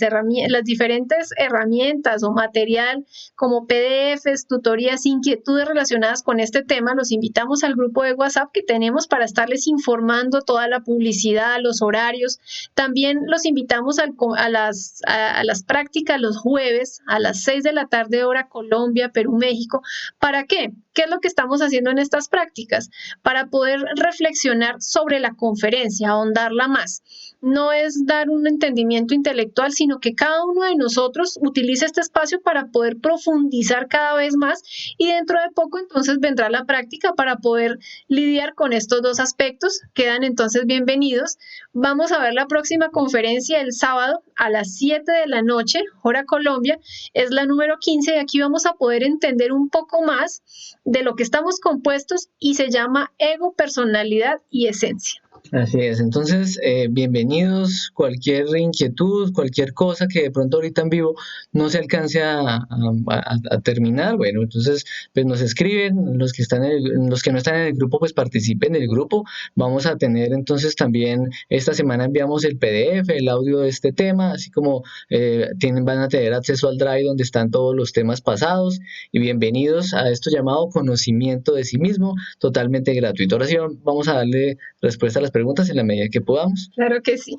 Speaker 2: diferentes herramientas o material como PDFs, tutorías, inquietudes relacionadas con este tema, los invitamos al grupo de WhatsApp que tenemos para estarles informando toda la publicidad, los horarios. También los invitamos a las prácticas los jueves a las 6 de la tarde, hora Colombia, Perú, México. ¿Para qué? ¿Qué es lo que estamos haciendo en estas prácticas? Para poder reflexionar sobre la conferencia, ahondarla más. No es dar un entendimiento intelectual, sino que cada uno de nosotros utilice este espacio para poder profundizar cada vez más y dentro de poco entonces vendrá la práctica para poder lidiar con estos dos aspectos. Quedan entonces bienvenidos. Vamos a ver la próxima conferencia el sábado a las 7 de la noche, hora Colombia, es la número 15 y aquí vamos a poder entender un poco más de lo que estamos compuestos y se llama ego, personalidad y esencia.
Speaker 1: Así es, entonces bienvenidos, cualquier inquietud, cualquier cosa que de pronto ahorita en vivo no se alcance a terminar, bueno, entonces pues nos escriben, los que están los que no están en el grupo pues participen en el grupo, vamos a tener entonces también esta semana enviamos el PDF, el audio de este tema, así como van a tener acceso al Drive donde están todos los temas pasados y bienvenidos a esto llamado conocimiento de sí mismo, totalmente gratuito. Ahora sí vamos a darle respuesta a las preguntas en la medida que podamos.
Speaker 2: Claro que sí.